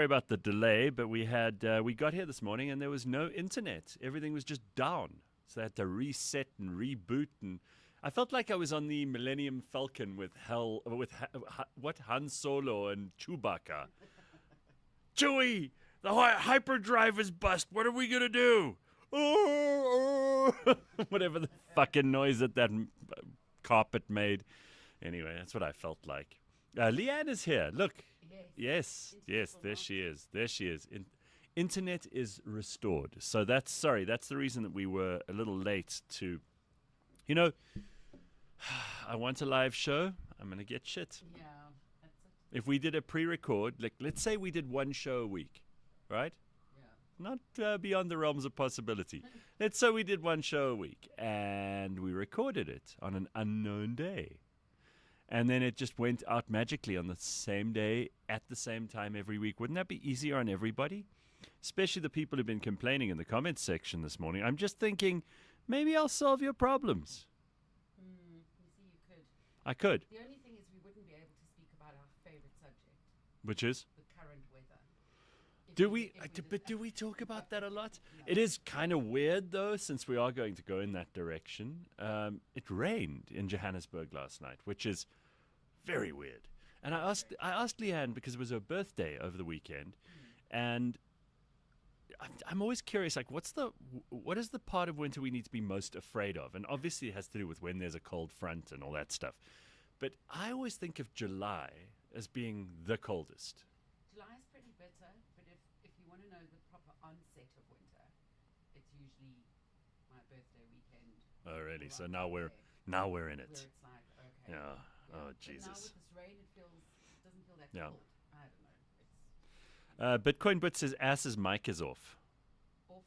Sorry about the delay, but we got here this morning and there was no internet. Everything was just down, so I had to reset and reboot. And I felt like I was on the Millennium Falcon with Han Solo and Chewbacca. Chewie, the hyperdrive is bust. What are we gonna do? Oh, whatever the fucking noise that carpet made. Anyway, that's what I felt like. Leigh-Ann is here. Look. Yes, there she is. Internet is restored. So that's the reason that we were a little late to, I want a live show. I'm going to get shit. Yeah. That's it. If we did a pre-record, like let's say we did one show a week, right? Yeah. Not beyond the realms of possibility. Let's say we did one show a week and we recorded it on an unknown day. And then it just went out magically on the same day at the same time every week. Wouldn't that be easier on everybody? Especially the people who've been complaining in the comments section this morning. I'm just thinking, maybe I'll solve your problems. You see, you could. I could. The only thing is we wouldn't be able to speak about our favorite subject, Which is? the current weather. Do we talk about that a lot? It is kind of weird, though, since we are going to go in that direction. It rained in Johannesburg last night, which is very weird. And I asked Leigh-Ann because it was her birthday over the weekend, and I'm always curious, like, what is the part of winter we need to be most afraid of? And obviously it has to do with when there's a cold front and all that stuff. But I always think of July as being the coldest. July is pretty bitter, but if you want to know the proper onset of winter, it's usually my birthday weekend. Oh, really? So around now we're in where it. it's like, okay. Yeah. Oh, But now Jesus. with this rain, it doesn't feel that Yeah. cold. I don't know. It's Bitcoin Bit says Ass's mic is off. off.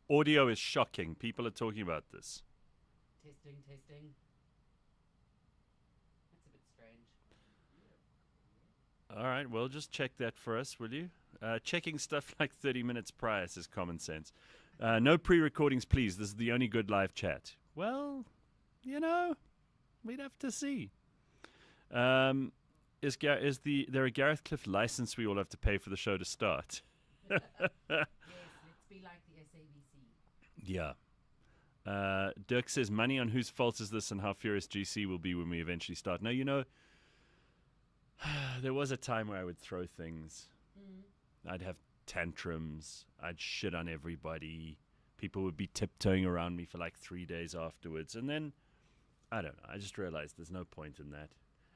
Audio is shocking. People are talking about this. Testing. That's a bit strange. All right, well, just check that for us, will you? Checking stuff like 30 minutes prior says Common Sense. No pre-recordings, please. This is the only good live chat. Well, we'd have to see. Is there a Gareth Cliff license we all have to pay for the show to start? Yes, let's be like the SABC. Yeah. Dirk says, money on whose fault is this and how furious GC will be when we eventually start. No, there was a time where I would throw things. I'd have tantrums. I'd shit on everybody. People would be tiptoeing around me for like 3 days afterwards. And then, I don't know, I just realized there's no point in that.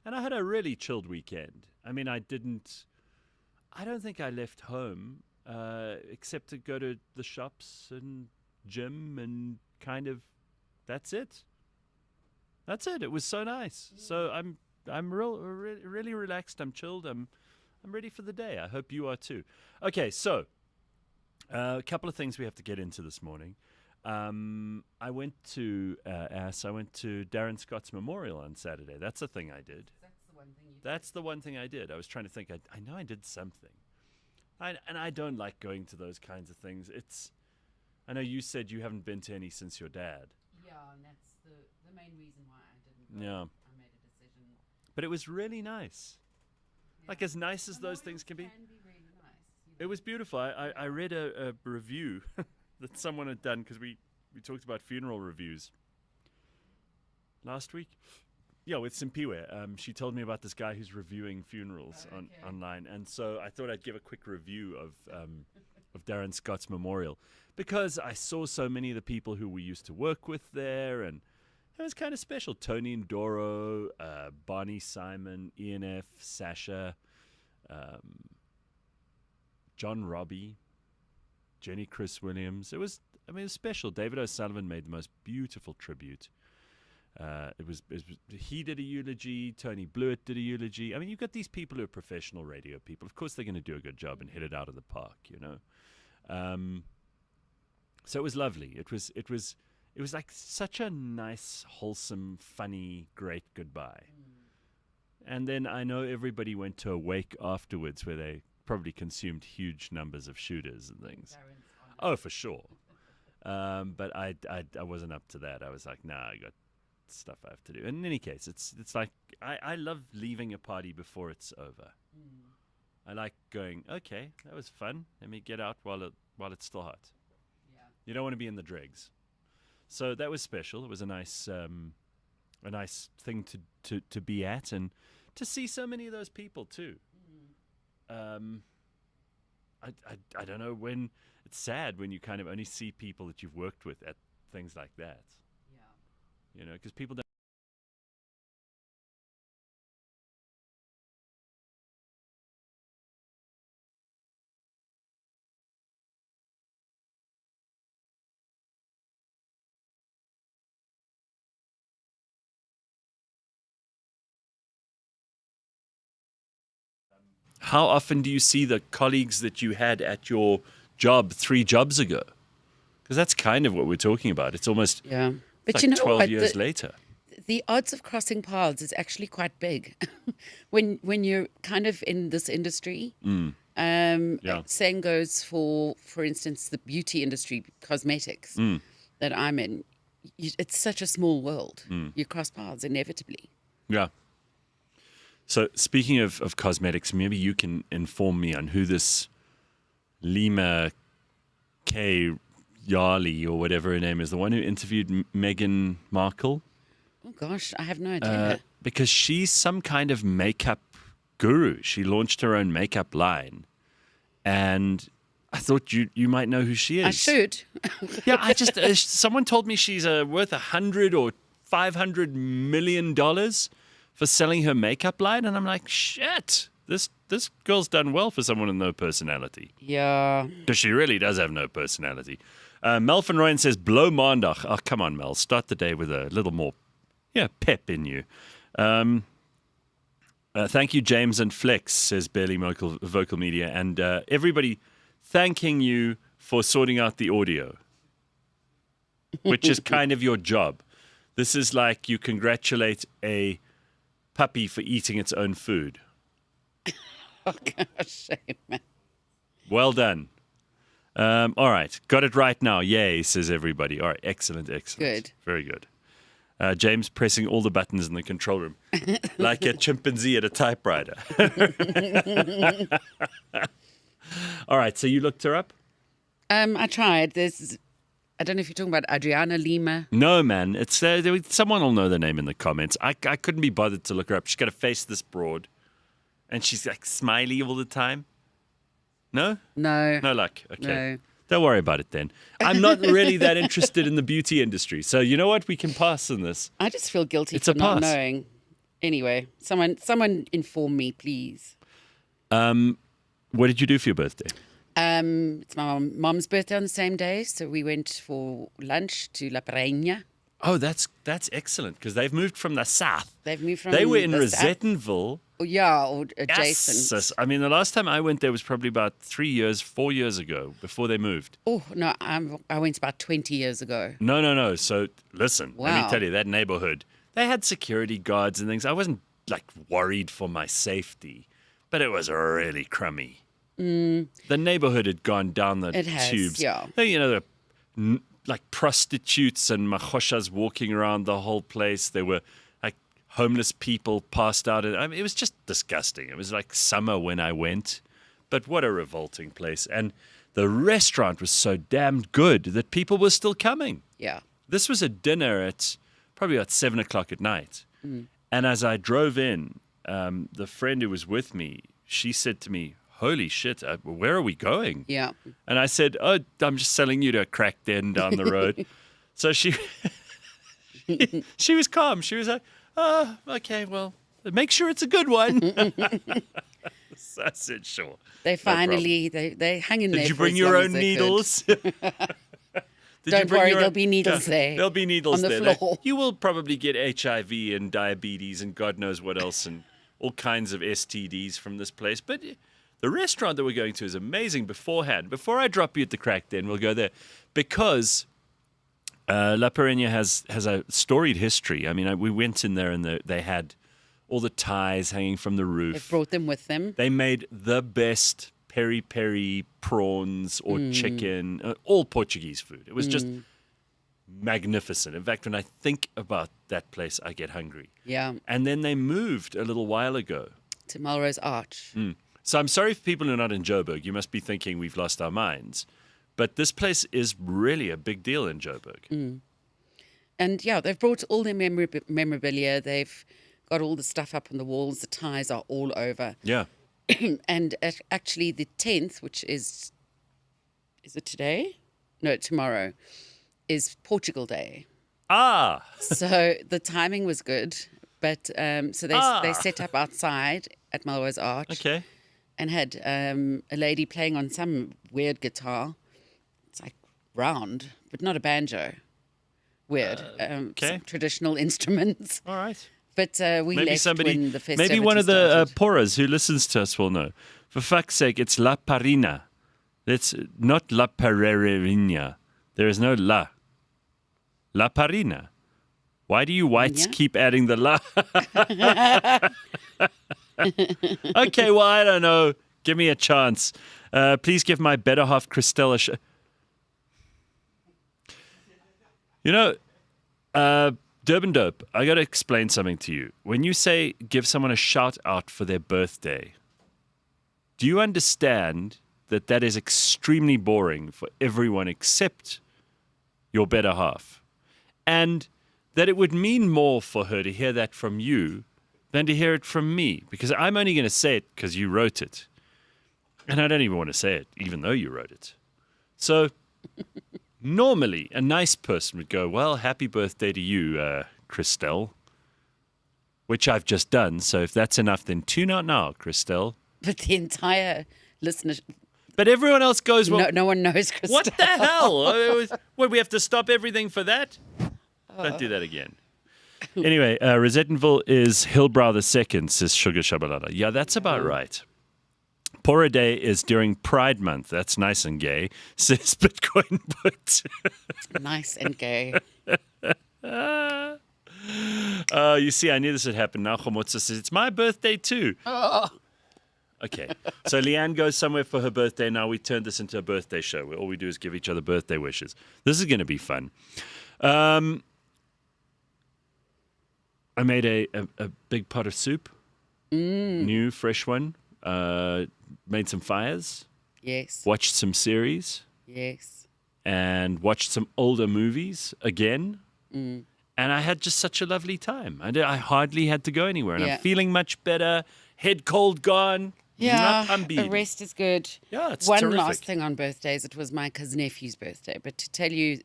And I had a really chilled weekend. I mean, I don't think I left home except to go to the shops and gym and kind of, that's it. It was so nice. So I'm really relaxed. I'm chilled. I'm ready for the day. I hope you are too. Okay, so a couple of things we have to get into this morning. I went to Darren Scott's memorial on Saturday. That's the thing I did. That's the one thing you did. That's the one thing I did. I was trying to think. I know I did something. And I don't like going to those kinds of things. I know you said you haven't been to any since your dad. Yeah, and that's the main reason why I didn't go. Yeah. I made a decision. But it was really nice. Yeah. Like as nice as those things can be. Can be really nice. It was beautiful. I read a review that someone had done because we talked about funeral reviews last week. Yeah, with Simpiwe. She told me about this guy who's reviewing funerals online. And so I thought I'd give a quick review of Darren Scott's memorial because I saw so many of the people who we used to work with there, and it was kind of special. Tony Ndoro, Barney Simon, ENF, Sasha, John Robbie, Jenny Chris Williams. It was special. David O'Sullivan made the most beautiful tribute. He did a eulogy. Tony Blewett did a eulogy. I mean, you've got these people who are professional radio people. Of course, they're going to do a good job and hit it out of the park, So it was lovely. It was like such a nice, wholesome, funny, great goodbye. And then I know everybody went to a wake afterwards where they probably consumed huge numbers of shooters and things. Oh, for sure. But I wasn't up to that. I was like, nah, I got stuff I have to do. And in any case, it's like I love leaving a party before it's over. I like going, okay, that was fun. Let me get out while it's still hot. Yeah. You don't want to be in the dregs. So that was special. It was a nice thing to be at, and to see so many of those people too. I don't know, when it's sad when you kind of only see people that you've worked with at things like that. Yeah. You know, because people don't. How often do you see the colleagues that you had at your job 3 jobs ago? Because that's kind of what we're talking about. It's almost Yeah. But like you know 12 what? years later. The odds of crossing paths is actually quite big when you're kind of in this industry. Yeah. Same goes for instance, the beauty industry, cosmetics that I'm in. It's such a small world. You cross paths inevitably. Yeah. So speaking of cosmetics, maybe you can inform me on who this Lima K. Yarley or whatever her name is, the one who interviewed Meghan Markle. Oh gosh, I have no idea. Because she's some kind of makeup guru. She launched her own makeup line. And I thought you might know who she is. I should. Yeah, I just someone told me she's worth $100 or $500 million for selling her makeup line, and I'm like, shit, this girl's done well for someone with no personality. Yeah. Because she really does have no personality. Mel van Rooyen says, blow Maandag. Oh, come on, Mel. Start the day with a little more pep in you. Thank you, James and Flex, says Barely Vocal Media. And everybody thanking you for sorting out the audio, which is kind of your job. This is like you congratulate a puppy for eating its own food. Oh gosh, shame, man. Well done. All right. Got it right now. Yay, says everybody. All right. Excellent. Good. Very good. James pressing all the buttons in the control room like a chimpanzee at a typewriter. All right. So you looked her up? I tried. I don't know if you're talking about Adriana Lima. No, man. It's someone will know the name in the comments. I couldn't be bothered to look her up. She's got a face this broad, and she's like smiley all the time. No? No. No luck. Okay. No. Don't worry about it then. I'm not really that interested in the beauty industry. So you know what? We can pass on this. I just feel guilty It's for a not pass. knowing. Anyway, someone inform me, please. What did you do for your birthday? It's my mom's birthday on the same day, so we went for lunch to La Pereña. Oh, that's excellent because they've moved from the south. They've moved from. They were in the south. Rosettenville. Oh, yeah, or adjacent. Yes. I mean, the last time I went there was probably about 4 years ago before they moved. Oh no, I went about 20 years ago. No. So listen, let me Wow. tell you, that neighborhood, they had security guards and things. I wasn't like worried for my safety, but it was really crummy. The neighborhood had gone down the It has, tubes. yeah. You know, like prostitutes and machoshas walking around the whole place. There were like homeless people passed out. I mean, it was just disgusting. It was like summer when I went, but what a revolting place. And the restaurant was so damn good that people were still coming. Yeah. This was a dinner at probably about 7 o'clock at night. And as I drove in, the friend who was with me, she said to me, holy shit, where are we going? Yeah. And I said, oh, I'm just selling you to a crack den down the road. So she was calm. She was like, oh, okay, well, make sure it's a good one. So I said, sure. They no finally, they hung in there. Did you for bring as your long as own they needles? Don't worry, there'll be needles there. There'll be needles on the there. floor. You will probably get HIV and diabetes and God knows what else and all kinds of STDs from this place. But the restaurant that we're going to is amazing beforehand. Before I drop you at the crack den, we'll go there. Because La Pereña has a storied history. I mean, we went in there and they had all the ties hanging from the They roof. brought them with them. They made the best peri-peri prawns or chicken, all Portuguese food. It was just magnificent. In fact, when I think about that place, I get hungry. Yeah. And then they moved a little while ago. To Melrose Arch. So I'm sorry for people who are not in Joburg. You must be thinking we've lost our minds. But this place is really a big deal in Joburg. And yeah, they've brought all their memorabilia. They've got all the stuff up on the walls. The ties are all over. Yeah. And actually the 10th, which is it today? No, tomorrow, is Portugal Day. Ah. So the timing was good. But so they set up outside at Malwa's Arch. Okay. And had a lady playing on some weird guitar. It's like round, but not a banjo. Weird. Some traditional instruments. All right. But we Maybe left somebody, when the festivities maybe one of the started. poras who listens to us will know. For fuck's sake, it's La Parina. It's not La Parerina. There is no La. La Parina. Why do you whites keep adding the La? Okay, well, I don't know. Give me a chance. Please give my better half, Christelle, a You know, Durban Dope, I got to explain something to you. When you say give someone a shout out for their birthday, do you understand that that is extremely boring for everyone except your better half? And that it would mean more for her to hear that from you than to hear it from me, because I'm only going to say it because you wrote it. And I don't even want to say it, even though you wrote it. So normally a nice person would go, well, happy birthday to you, Christelle, which I've just done. So if that's enough, then tune out now, Christelle. But the entire listener, But everyone else goes, well, no one knows Christelle. what the hell? What, we have to stop everything for that? Don't do that again. Anyway, Rosettenville is Hillbrow II, says Sugar Shabalala. Yeah, that's about right. Pora Day is during Pride Month. That's nice and gay, says Bitcoin Put. Nice and gay. You see, I knew this would happen. Now Khomotsa says, it's my birthday too. Oh. Okay, so Leigh-Ann goes somewhere for her birthday. Now we turned this into a birthday show where all we do is give each other birthday wishes. This is going to be fun. I made a big pot of soup, new, fresh one. Made some fires. Yes. Watched some series. Yes. And watched some older movies again. And I had just such a lovely time. I hardly had to go anywhere. And I'm feeling much better. Head cold gone. Yeah, the rest is good. Yeah, it's One terrific. last thing on birthdays. It was my cousin-nephew's birthday. But to tell you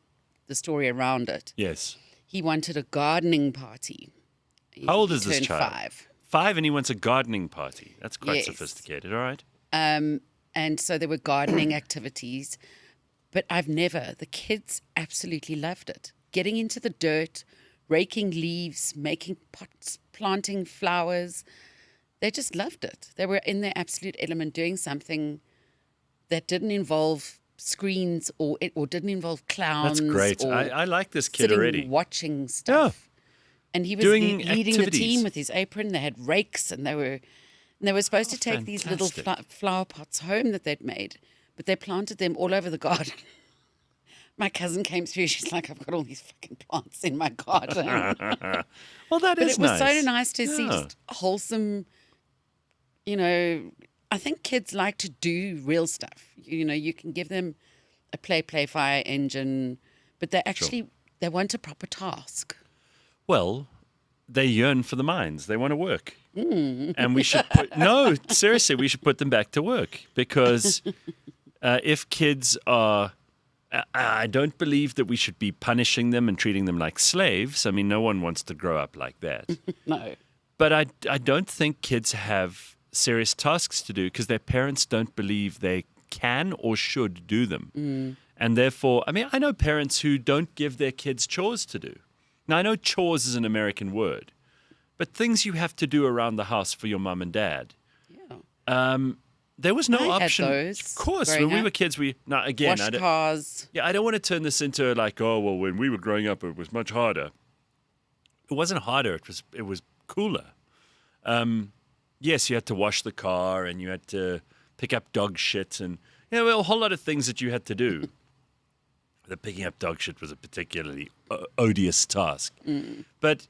the story around it. Yes. He wanted a gardening party. How old is this turned child? 5. 5, and he wants a gardening party. That's quite Yes. sophisticated, all right? And so there were gardening activities. But the kids absolutely loved it. Getting into the dirt, raking leaves, making pots, planting flowers. They just loved it. They were in their absolute element doing something that didn't involve screens or didn't involve clowns. That's great. Or I like this kid sitting already. watching stuff. And he was Doing leading the activities. team with his apron. They had rakes and they were supposed to take these little flower pots home that they'd made, but they planted them all over the garden. My cousin came through. She's like, I've got all these fucking plants in my garden. Well, that But is it was nice. so nice to see just wholesome, I think kids like to do real stuff. You can give them a play fire engine, but they want a proper task. Well, they yearn for the mines. They want to work. And we should seriously, we should put them back to work because if kids are, I don't believe that we should be punishing them and treating them like slaves. I mean, no one wants to grow up like that. No. But I don't think kids have serious tasks to do because their parents don't believe they can or should do them. And therefore, I mean, I know parents who don't give their kids chores to do. Now, I know chores is an American word, but things you have to do around the house for your mum and dad. Yeah. There was no I option. had those Of course, growing when we up. were kids, Wash cars. I don't want to turn this into like, oh, well, when we were growing up, it was much harder. It wasn't harder. It was cooler. Yes, you had to wash the car and you had to pick up dog shit and a whole lot of things that you had to do. The picking up dog shit was a particularly odious task. But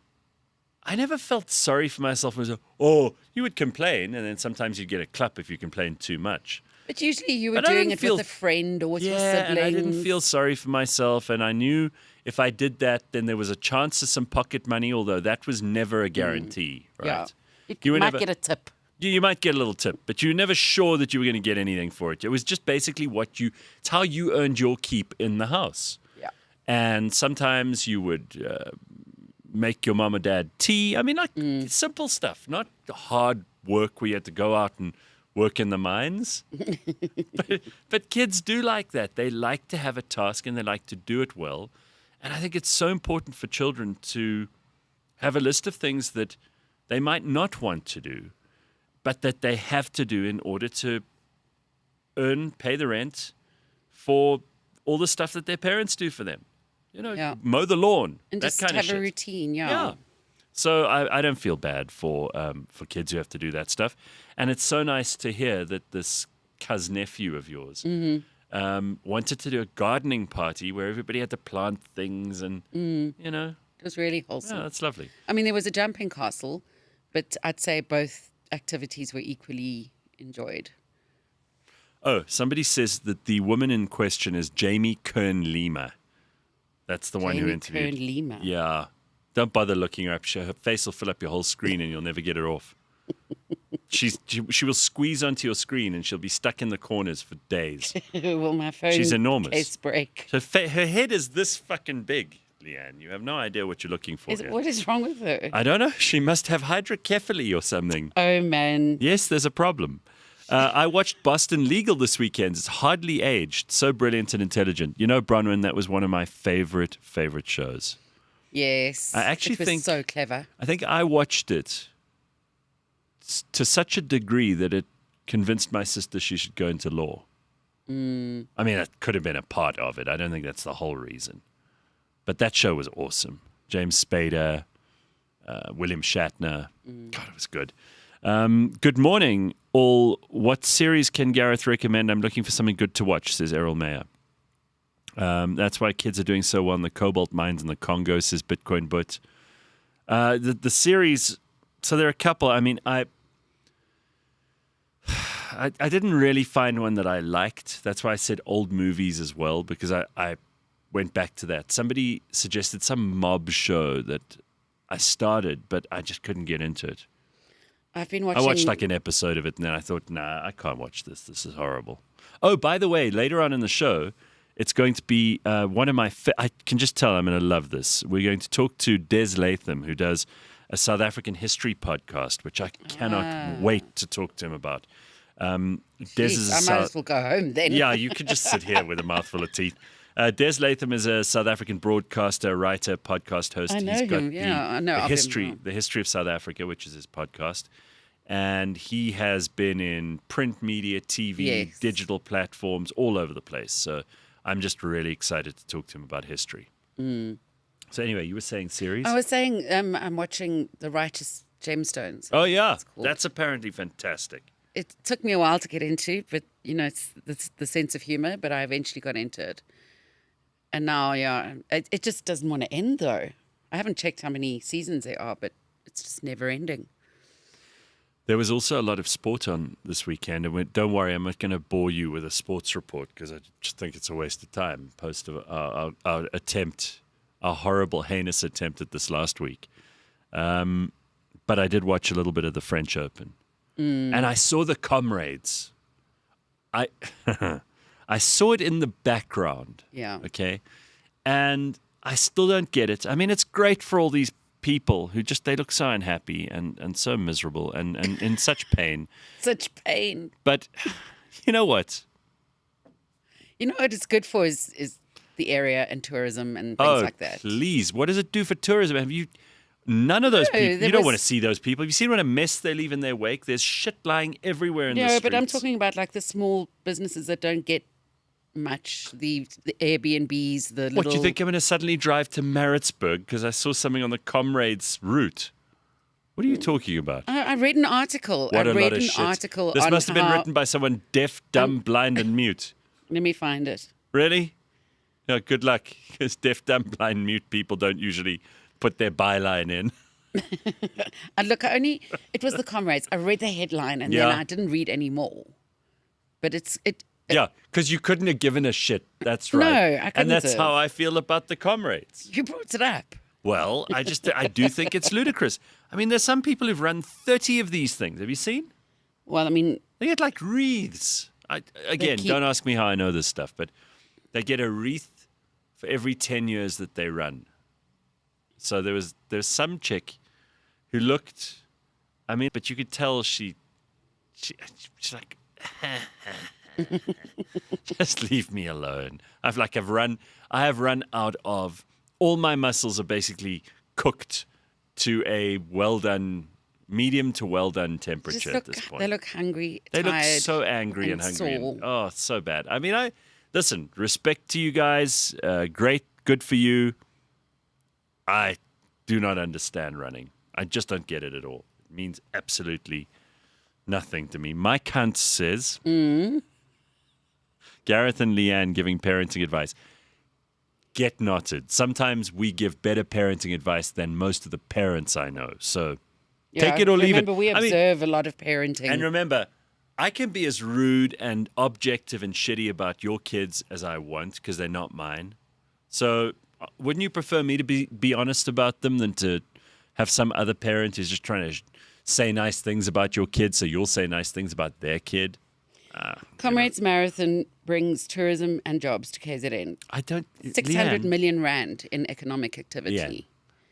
I never felt sorry for myself. Oh, you would complain, and then sometimes you'd get a clap if you complained too much. But usually you were But I doing didn't it with a friend or with your siblings. and I didn't feel sorry for myself, and I knew if I did that, then there was a chance of some pocket money, although that was never a guarantee, right? Yeah. You were might never- get a tip. You might get a little tip, but you were never sure that you were going to get anything for it. It was just basically it's how you earned your keep in the house. Yeah. And sometimes you would make your mom or dad tea. I mean, like simple stuff, not hard work where you had to go out and work in the mines. but kids do like that. They like to have a task and they like to do it well. And I think it's so important for children to have a list of things that they might not want to do, but that they have to do in order to pay the rent for all the stuff that their parents do for them. Mow the lawn, And that just kind of have shit. a routine, Yeah. So I don't feel bad for kids who have to do that stuff. And it's so nice to hear that this cousin-nephew of yours wanted to do a gardening party where everybody had to plant things and, It was really wholesome. yeah, that's lovely. I mean, there was a jumping castle, but I'd say both activities were equally enjoyed. Oh, somebody says that the woman in question is Jamie Kern-Lima. That's the one who Jamie interviewed. Kern-Lima. Yeah. Don't bother looking her up. Her face will fill up your whole screen and you'll never get her off. She will squeeze onto your screen and she'll be stuck in the corners for days. Well, my phone She's enormous. case break. Her head is this fucking big, Leigh-Ann. You have no idea what you're looking for here. What is wrong with her? I don't know. She must have hydrocephaly or something. Oh, man. Yes, there's a problem. I watched Boston Legal this weekend. It's hardly aged. So brilliant and intelligent. You know, Bronwyn, that was one of my favorite shows. Yes. I actually it was think- so clever. I think I watched it to such a degree that it convinced my sister she should go into law. I mean, that could have been a part of it. I don't think that's the whole reason. But that show was awesome. James Spader, William Shatner. God, it was good. Good morning, all. What series can Gareth recommend? I'm looking for something good to watch, says Errol Mayer. That's why kids are doing so well in the cobalt mines in the Congo, says Bitcoin But. The series, so there are a couple. I mean, I didn't really find one that I liked. That's why I said old movies as well, because I went back to that. Somebody suggested some mob show that I started, but I just couldn't get into it. I've been watching. I watched like an episode of it, and then I thought, nah, I can't watch this. This is horrible. Oh, by the way, later on in the show, it's going to be one of my... I can just tell I'm going to love this. We're going to talk to Des Latham, who does a South African history podcast, which I cannot wait to talk to him about. Des is I might as well go home then. Yeah, you could just sit here with a mouthful of teeth. Des Latham is a South African broadcaster, writer, podcast host. I know He's got him. Yeah, I know the of history, him. the history of South Africa, which is his podcast, and he has been in print media, TV, Yes. digital platforms, all over the place. So I'm just really excited to talk to him about history. So anyway, you were saying series? I was saying I'm watching The Righteous Gemstones. Oh yeah, cool. that's apparently fantastic. It took me a while to get into, but it's the sense of humor. But I eventually got into it, and now it just doesn't want to end though. I haven't checked how many seasons there are, but it's just never ending. There was also a lot of sport on this weekend, and don't worry, I'm not going to bore you with a sports report because I just think it's a waste of time. Post of our attempt, our horrible, heinous attempt at this last week. But I did watch a little bit of the French Open, and I saw the Comrades. I saw it in the background. Yeah. Okay, and I still don't get it. I mean, it's great for all these people who they look so unhappy and so miserable and in such pain. Such pain. But you know what? You know what it's good for is the area and tourism and things like that. Please, what does it do for tourism? Have you none of those No, people? there You don't was- want to see those people. Have you seen what a mess they leave in their wake? There's shit lying everywhere in the No, streets. but I'm talking about like the small businesses that don't get much. The Airbnbs, the little. What, do you think I'm going to suddenly drive to Maritzburg because I saw something on the Comrades route? What are you talking about? I read an article. What I a read lot of an shit. article This on must have been how- written by someone deaf, dumb, blind, and mute. Let me find it. Really? Yeah, good luck, because deaf, dumb, blind, mute people don't usually put their byline in. And look, it was the Comrades. I read the headline and then I didn't read any more. But yeah, because you couldn't have given a shit. That's right. No, I couldn't And that's have. how I feel about the Comrades. You brought it up. Well, I do think it's ludicrous. I mean, there's some people who've run 30 of these things. Have you seen? Well, I mean, They get like wreaths. Don't ask me how I know this stuff, but they get a wreath for every 10 years that they run. So there's some chick who looked, I mean, but you could tell she's like, just leave me alone. I have run out of, all my muscles are basically cooked to a well done, medium to well done temperature at this point. They look hungry, They tired, look so angry and hungry. sore. Oh, it's so bad. I mean, listen, respect to you guys. Great, good for you. I do not understand running. I just don't get it at all. It means absolutely nothing to me. My cunt says, Gareth and Leigh-Ann giving parenting advice. Get knotted. Sometimes we give better parenting advice than most of the parents I know. So take it or leave it. Remember, we observe a lot of parenting. And remember, I can be as rude and objective and shitty about your kids as I want because they're not mine. So wouldn't you prefer me to be honest about them than to have some other parent who's just trying to say nice things about your kid so you'll say nice things about their kid? Comrades Marathon brings tourism and jobs to KZN. 600 Leigh-Ann, million rand in economic activity.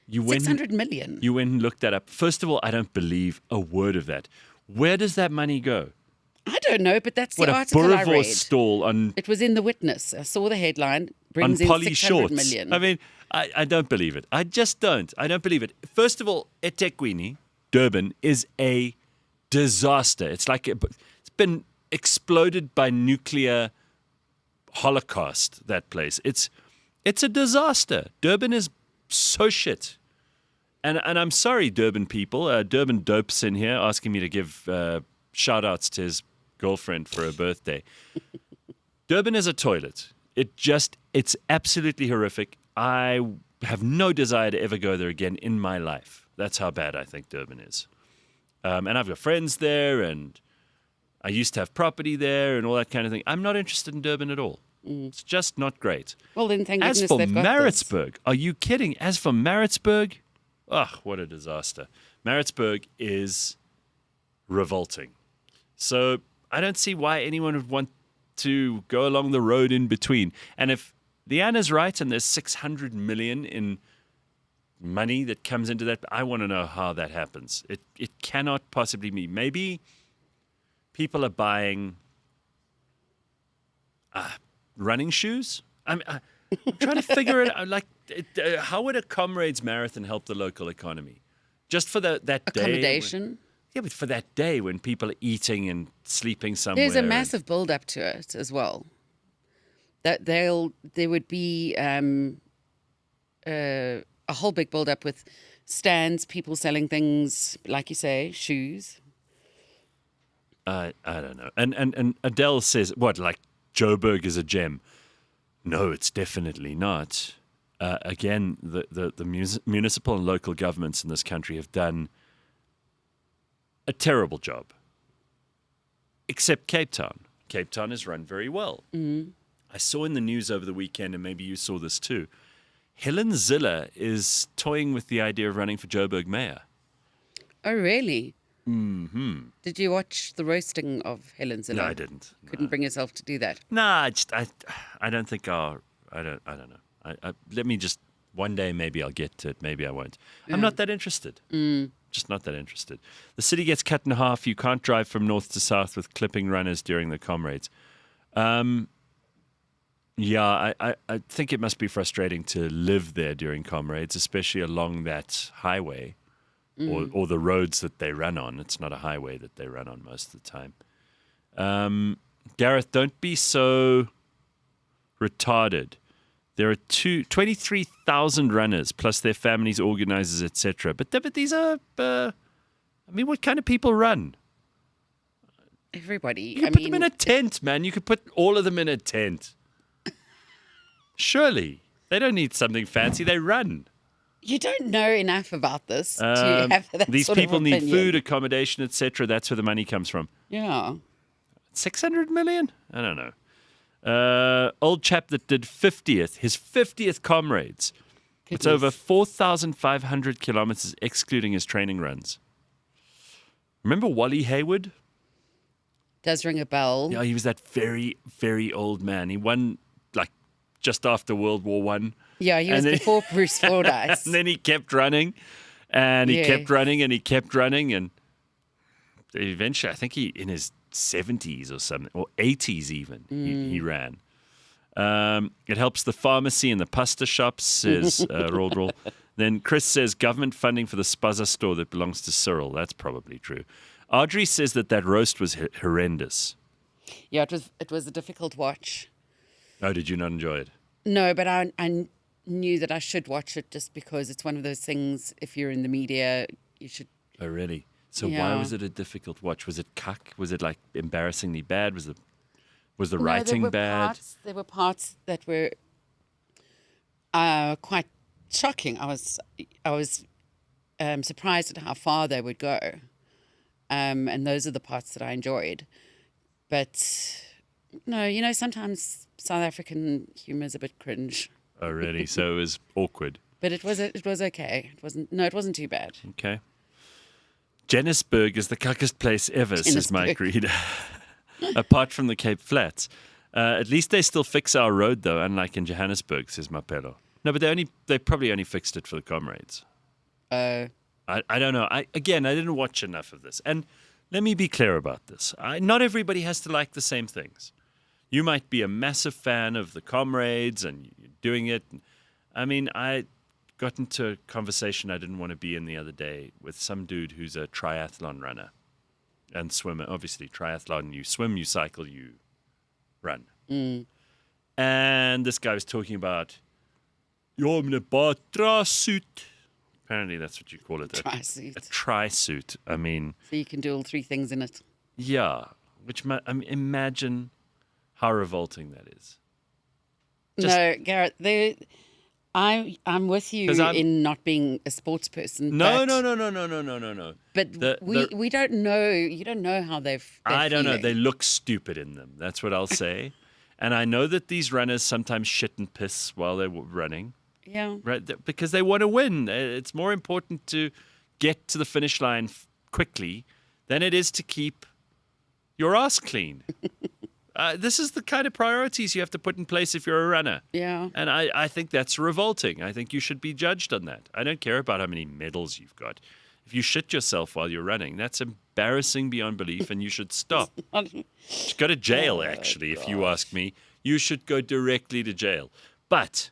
Yeah. 600 million. You went and looked that up. First of all, I don't believe a word of that. Where does that money go? I don't know, but that's What, the a article I Boerewors read. stall on It was in the Witness. I saw the headline. Brings in Polly 600 shorts? million. I mean, I don't believe it. I just don't. I don't believe it. First of all, eThekwini, Durban, is a disaster. It's like it's been exploded by nuclear holocaust, that place. It's a disaster. Durban is so shit. And I'm sorry, Durban people. Durban Dope's in here asking me to give shout-outs to his girlfriend for her birthday. Durban is a toilet. It's absolutely horrific. I have no desire to ever go there again in my life. That's how bad I think Durban is. And I've got friends there, and I used to have property there and all that kind of thing. I'm not interested in Durban at all. It's just not great. Well, then thank As goodness for they've got Maritzburg, are you kidding? As for Maritzburg, what a disaster. Maritzburg is revolting. So I don't see why anyone would want to go along the road in between. And if Leigh-Ann is right and there's 600 million in money that comes into that, I want to know how that happens. It cannot possibly be. Maybe people are buying running shoes. I'm trying to figure it out. Like, how would a Comrades Marathon help the local economy? Just for that day? accommodation. Yeah, but for that day when people are eating and sleeping somewhere. There's a massive build-up to it as well. That there would be a whole big build-up with stands, people selling things, like you say, shoes. I don't know. And Adele says, what, like Joburg is a gem? No, it's definitely not. Again, the municipal and local governments in this country have done a terrible job. Except Cape Town. Cape Town is run very well. Mm-hmm. I saw in the news over the weekend, and maybe you saw this too, Helen Ziller is toying with the idea of running for Joburg mayor. Oh, really? Mm-hmm. Did you watch the roasting of Helen Ziller? No, I didn't. Couldn't bring yourself to do that. Nah, I don't think I don't know. Let me just, one day maybe I'll get to it, maybe I won't. I'm not that interested. Just not that interested. The city gets cut in half. You can't drive from north to south with clipping runners during the Comrades. Yeah, I think it must be frustrating to live there during Comrades, especially along that highway or the roads that they run on. It's not a highway that they run on most of the time. Gareth, don't be so retarded. There are 23,000 runners, plus their families, organizers, etc. But these are, I mean, what kind of people run? Everybody. You can put them in a tent, man. You could put all of them in a tent. Surely. They don't need something fancy. They run. You don't know enough about this to have that These sort people of need opinion. food, accommodation, etc. That's where the money comes from. Yeah. 600 million? I don't know. Old chap that did his 50th Comrades. It's over 4,500 kilometers, excluding his training runs. Remember Wally Hayward? Does ring a bell. Yeah, he was that very, very old man. He won, like, just after World War One. Yeah, he was before Bruce Fordyce. And then he kept running, and he kept running, and he kept running, and eventually, I think he, in his 70s or something, or 80s even, he ran. It helps the pharmacy and the pasta shops, says Roll. Then Chris says government funding for the Spaza store that belongs to Cyril. That's probably true. Audrey says that roast was horrendous. Yeah, it was a difficult watch. Oh, did you not enjoy it? No, but I knew that I should watch it just because it's one of those things, if you're in the media, you should... Oh, really? So why was it a difficult watch? Was it cuck? Was it, like, embarrassingly bad? Was the writing bad? There were parts that were quite shocking. I was surprised at how far they would go. And those are the parts that I enjoyed. But, no, sometimes South African humour is a bit cringe. Oh, really? So it was awkward. But it was okay. It wasn't too bad. Okay. Johannesburg is the cuckest place ever, says Mike Reed. Apart from the Cape Flats. At least they still fix our road, though, unlike in Johannesburg, says Mapello. No, but they probably only fixed it for the Comrades. I don't know. I didn't watch enough of this. And let me be clear about this. Not everybody has to like the same things. You might be a massive fan of the Comrades and you're doing it. I mean, I got into a conversation I didn't want to be in the other day with some dude who's a triathlon runner and swimmer. Obviously, triathlon, you swim, you cycle, you run. And this guy was talking about, I'm in a tri-suit. Apparently, that's what you call it. Tri-suit. A tri-suit. I mean... So you can do all three things in it. Yeah. Imagine how revolting that is. No, Gareth, I'm with you in not being a sports person. No. But we don't know. You don't know how they're I don't know. feeling. They look stupid in them. That's what I'll say. And I know that these runners sometimes shit and piss while they're running. Yeah. Right? Because they want to win. It's more important to get to the finish line quickly than it is to keep your ass clean. This is the kind of priorities you have to put in place if you're a runner. Yeah. And I think that's revolting. I think you should be judged on that. I don't care about how many medals you've got. If you shit yourself while you're running, that's embarrassing beyond belief, and you should stop. You should go to jail, actually, if you ask me. You should go directly to jail. But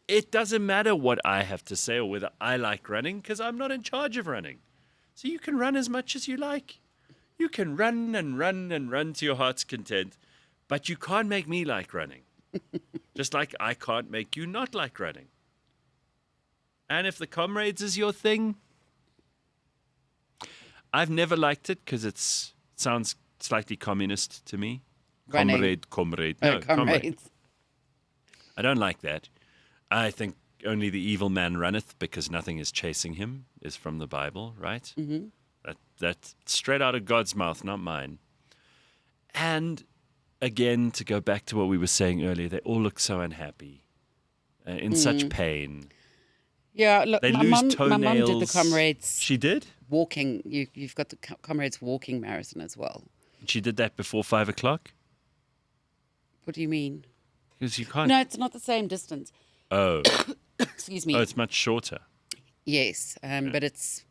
it doesn't matter what I have to say or whether I like running, because I'm not in charge of running. So you can run as much as you like. You can run and run and run to your heart's content, but you can't make me like running. Just like I can't make you not like running. And if the Comrades is your thing, I've never liked it because it sounds slightly communist to me. Running. Comrade. Oh, No, Comrades. I don't like that. I think only the evil man runneth because nothing is chasing him is from the Bible, right? Mm-hmm. That's straight out of God's mouth, not mine. And again, to go back to what we were saying earlier, they all look so unhappy, in such pain. Yeah, look, They my lose mum toenails. did the Comrades She did? walking. You've got the Comrades walking marathon as well. She did that before 5 o'clock? What do you mean? Because you can't. No, it's not the same distance. Oh. Excuse me. Oh, it's much shorter. Yes, but it's.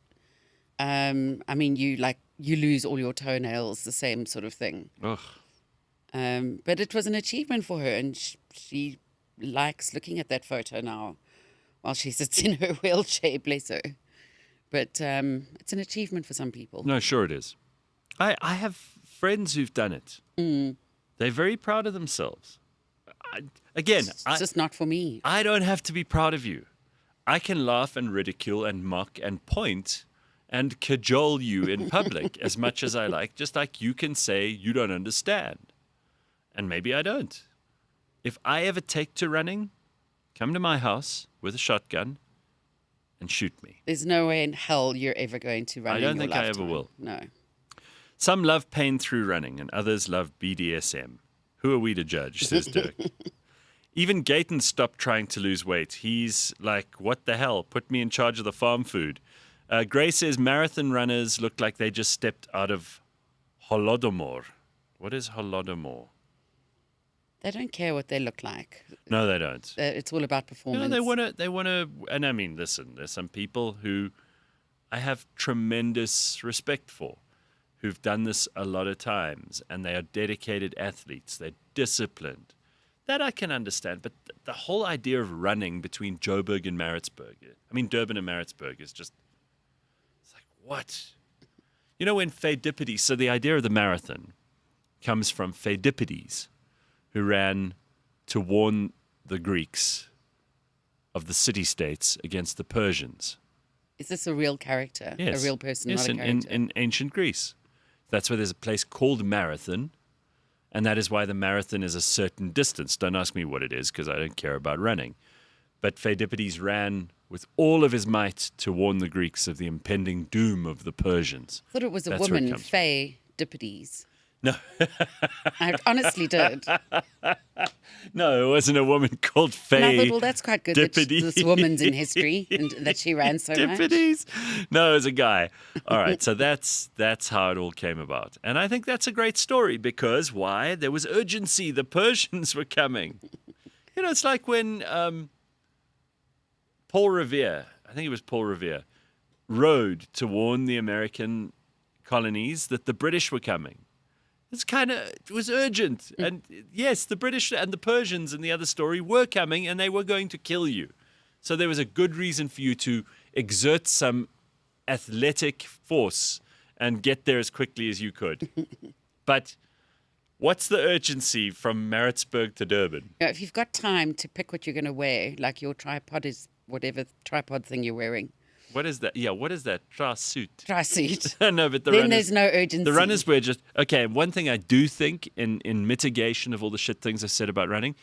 I mean, you lose all your toenails, the same sort of thing. Ugh. But it was an achievement for her, and she likes looking at that photo now, while she sits in her wheelchair. Bless her. But it's an achievement for some people. No, sure it is. I have friends who've done it. They're very proud of themselves. It's just not for me. I don't have to be proud of you. I can laugh and ridicule and mock and point and cajole you in public as much as I like, just like you can say you don't understand. And maybe I don't. If I ever take to running, come to my house with a shotgun, and shoot me. There's no way in hell you're ever going to run. I don't in your think I lifetime. ever will. No. Some love pain through running, and others love BDSM. Who are we to judge, says Dirk. Even Gayton stopped trying to lose weight. He's like, what the hell? Put me in charge of the farm food. Gray says marathon runners look like they just stepped out of Holodomor. What is Holodomor? They don't care what they look like. No, they don't. It's all about performance. No, they want to, and I mean, listen, there's some people who I have tremendous respect for, who've done this a lot of times, and they are dedicated athletes. They're disciplined. That I can understand, but the whole idea of running between Joburg and Durban and Maritzburg is just, it's like, what? You know, when Pheidippides, so the idea of the marathon comes from Pheidippides, who ran to warn the Greeks of the city-states against the Persians. Is this a real character? Yes. A real person, yes, not a character? in ancient Greece. That's why there's a place called Marathon, and that is why the marathon is a certain distance. Don't ask me what it is, because I don't care about running. But Pheidippides ran with all of his might to warn the Greeks of the impending doom of the Persians. I thought it was a That's where it woman, comes from. Pheidippides. No. I honestly did. No, it wasn't a woman called And I Faye. thought, well, that's quite good that Dippides. this woman's in history and that she ran so much. Dippides. No, it was a guy. All right, so that's how it all came about. And I think that's a great story because why? There was urgency. The Persians were coming. You know, it's like when Paul Revere, I think it was Paul Revere, rode to warn the American colonies that the British were coming. It was urgent. And yes, the British and the Persians in the other story were coming and they were going to kill you. So there was a good reason for you to exert some athletic force and get there as quickly as you could. But what's the urgency from Maritzburg to Durban? You know, if you've got time to pick what you're going to wear, like your tripod is whatever tripod thing you're wearing. What is that? Yeah, what is that? Suit. Try suit. No, but the Then runners, there's no urgency. the runners were just, okay, one thing I do think in mitigation of all the shit things I said about running,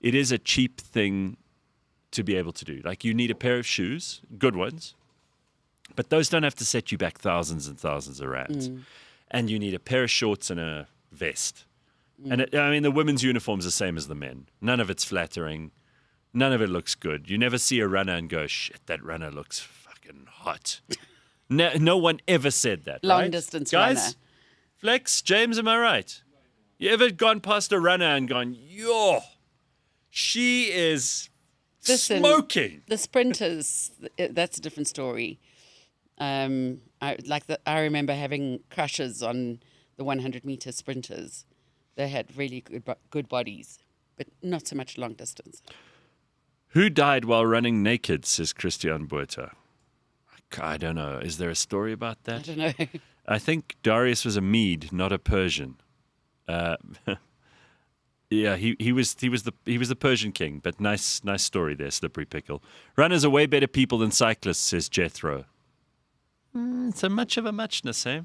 it is a cheap thing to be able to do. Like you need a pair of shoes, good ones, but those don't have to set you back thousands and thousands of rands. And you need a pair of shorts and a vest. And the women's uniform's the same as the men. None of it's flattering. None of it looks good. You never see a runner and go, shit, that runner looks fucking hot. No one ever said that, Long right? distance Guys, runner. Flex, James, am I right? You ever gone past a runner and gone, yo, she is Listen, smoking? The sprinters, that's a different story. I remember having crushes on the 100-meter sprinters. They had really good bodies, but not so much long distance. Who died while running naked, says Christian Buerta. I don't know. Is there a story about I that? don't know. I think Darius was a Mede, not a Persian. Yeah, he was the Persian king, but nice story there, Slippery Pickle. Runners are way better people than cyclists, says Jethro. So much of a muchness, eh?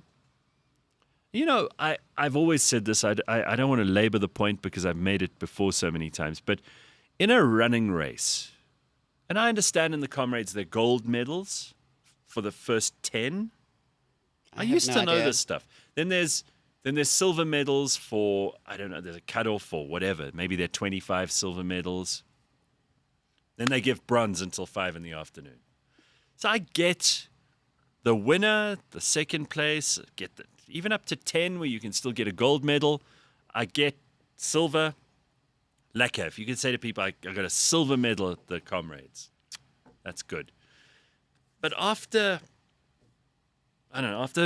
You know, I've always said this. I don't want to labor the point because I've made it before so many times, but in a running race, and I understand in the Comrades they're gold medals for the first 10. I used to know this stuff. Then there's silver medals for, I don't know, there's a cutoff or whatever. Maybe they're 25 silver medals. Then they give bronze until 5 in the afternoon. So I get the winner, the second place, even up to 10 where you can still get a gold medal. I get silver. Lekker. If you can say to people, I got a silver medal at the Comrades. That's good. But after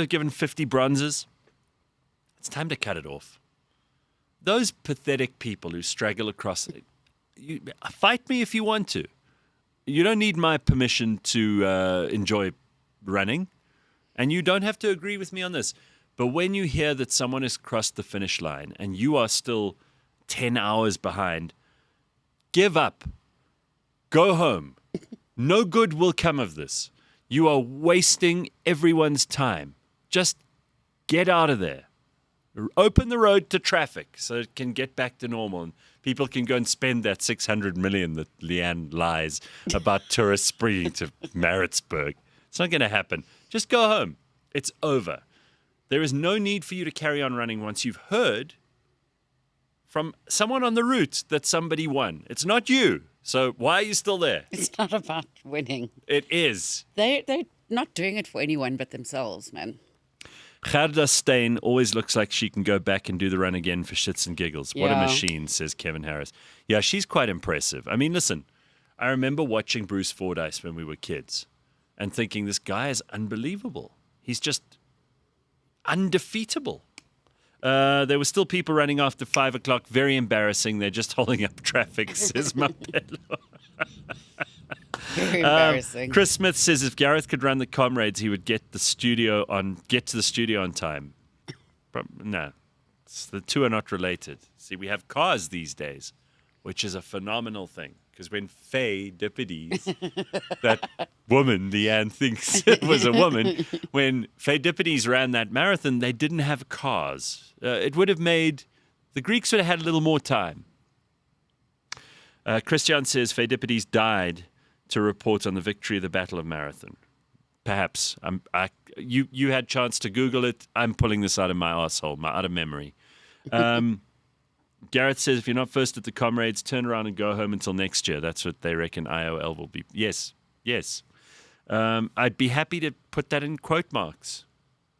given 50 bronzes, it's time to cut it off. Those pathetic people who straggle across it, fight me if you want to. You don't need my permission to enjoy running, and you don't have to agree with me on this. But when you hear that someone has crossed the finish line and you are still 10 hours behind, give up. Go home. No good will come of this. You are wasting everyone's time. Just get out of there. Open the road to traffic so it can get back to normal and people can go and spend that 600 million that Leigh-Ann lies about tourist spree to Maritzburg. It's not going to happen. Just go home. It's over. There is no need for you to carry on running once you've heard from someone on the route that somebody won. It's not you. So why are you still there? It's not about winning. It is. They're not doing it for anyone but themselves, man. Gerda Steyn always looks like she can go back and do the run again for shits and giggles. What a Yeah. machine, says Kevin Harris. Yeah, she's quite impressive. I mean, listen, I remember watching Bruce Fordyce when we were kids and thinking this guy is unbelievable. He's just undefeatable. There were still people running after 5 o'clock. Very embarrassing. They're just holding up traffic, says Mapelo. Very embarrassing. Chris Smith says if Gareth could run the Comrades, he would get to the studio on time. No, the two are not related. See, we have cars these days, which is a phenomenal thing. Because when Faye Dippides, that woman Leigh-Ann thinks it was a woman, when Faye Dippides ran that marathon, they didn't have cars. It would have made, the Greeks would have had a little more time. Christian says Faye Dippides died to report on the victory of the Battle of Marathon. Perhaps. You had chance to Google it. I'm pulling this out of my asshole, out of memory. Gareth says, if you're not first at the Comrades, turn around and go home until next year. That's what they reckon IOL will be. Yes. I'd be happy to put that in quote marks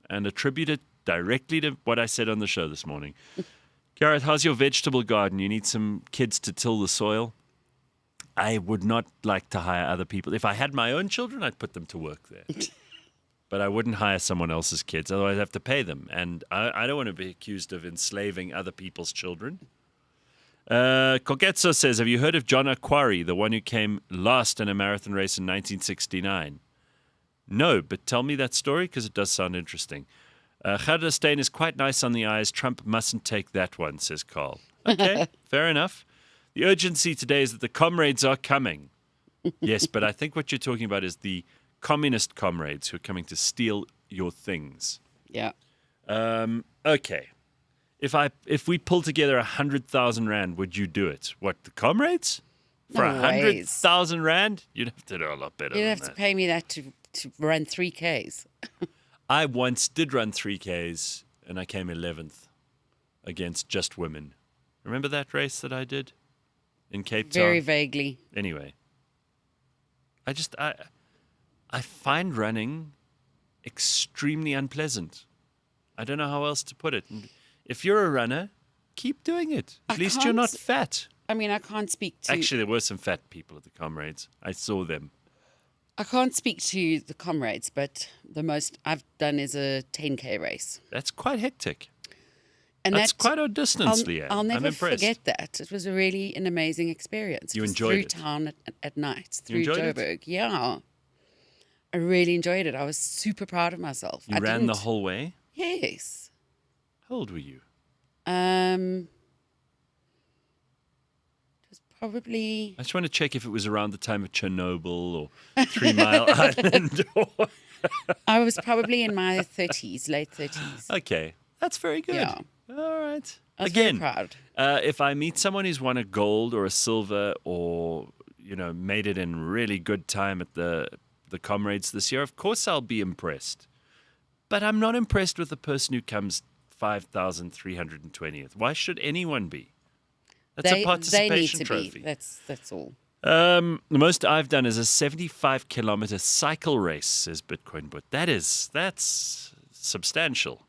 and attribute it directly to what I said on the show this morning. Gareth, how's your vegetable garden? You need some kids to till the soil. I would not like to hire other people. If I had my own children, I'd put them to work there. But I wouldn't hire someone else's kids. Otherwise, I'd have to pay them. And I don't want to be accused of enslaving other people's children. Koketso says, have you heard of John Aquari, the one who came last in a marathon race in 1969? No, but tell me that story because it does sound interesting. Gerda Steyn is quite nice on the eyes. Trump mustn't take that one, says Carl. Okay, fair enough. The urgency today is that the Comrades are coming. Yes, but I think what you're talking about is the communist comrades who are coming to steal your things. Yeah. Okay. If we pull together 100,000 rand, would you do it? What, the Comrades? For No 100,000 rand? You'd have to do a lot better You'd than have that. to pay me that to run 3Ks. I once did run 3Ks, and I came 11th against just women. Remember that race that I did in Cape Town? Very vaguely. Anyway, I find running extremely unpleasant. I don't know how else to put it. And if you're a runner, keep doing it. At least you're not fat. I mean, I can't speak to... Actually, there were some fat people at the Comrades. I saw them. I can't speak to the Comrades, but the most I've done is a 10K race. That's quite hectic. And That's quite a distance, Leigh-Ann. I'll never I'm impressed. forget that. It was really an amazing experience. You It was enjoyed it? through town at night, through enjoyed it? Joburg. Yeah. I really enjoyed it. I was super proud of myself. You ran the whole way? Yes. How old were you? It was probably... I just want to check if it was around the time of Chernobyl or 3 Mile Island. I was probably in my 30s, late 30s. Okay, that's very good. Yeah. All right. I was Again, very proud. if I meet someone who's won a gold or a silver or, made it in really good time at the Comrades this year, of course I'll be impressed. But I'm not impressed with the person who comes 5,320th. Why should anyone be? That's a participation they need to trophy. be. That's all. The most I've done is a 75-kilometer cycle race, says Bitcoin But. That's substantial.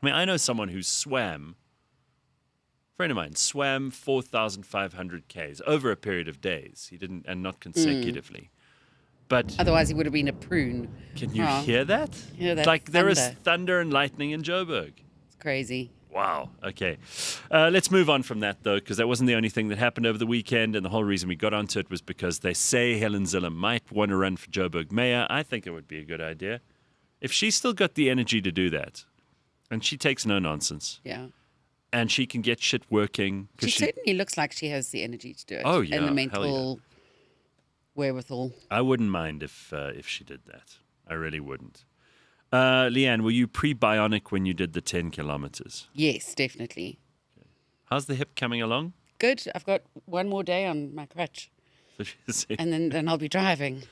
I mean, I know someone who swam, a friend of mine, swam 4,500 Ks over a period of days. He didn't, and not consecutively. But Otherwise, he would have been a prune. can you hear that? Hear that Like there is thunder. thunder and lightning in Joburg. It's crazy. Wow. Okay. Let's move on from that, though, because that wasn't the only thing that happened over the weekend. And the whole reason we got onto it was because they say Helen Zille might want to run for Joburg mayor. I think it would be a good idea. If she's still got the energy to do that, and she takes no nonsense, Yeah. and she can get shit working. She certainly looks like she has the energy to do it. Oh, yeah, And the hell yeah. mental wherewithal. I wouldn't mind if she did that. I really wouldn't. Leigh-Ann, were you pre-bionic when you did the 10 kilometers? Yes, definitely. How's the hip coming along? Good. I've got one more day on my crutch. And then I'll be driving.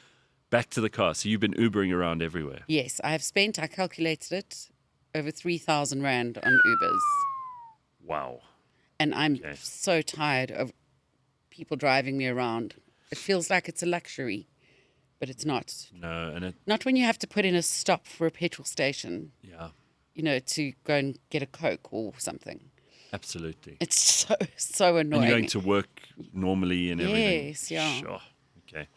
Back to the car. So you've been Ubering around everywhere. Yes, I calculated it, over 3,000 Rand on Ubers. Wow. And I'm so tired of people driving me around. It feels like it's a luxury, but it's not. No, and not when you have to put in a stop for a petrol station. Yeah. To go and get a Coke or something. Absolutely. It's so annoying. And you're going to work normally and everything. Yes, yeah. Sure. Okay.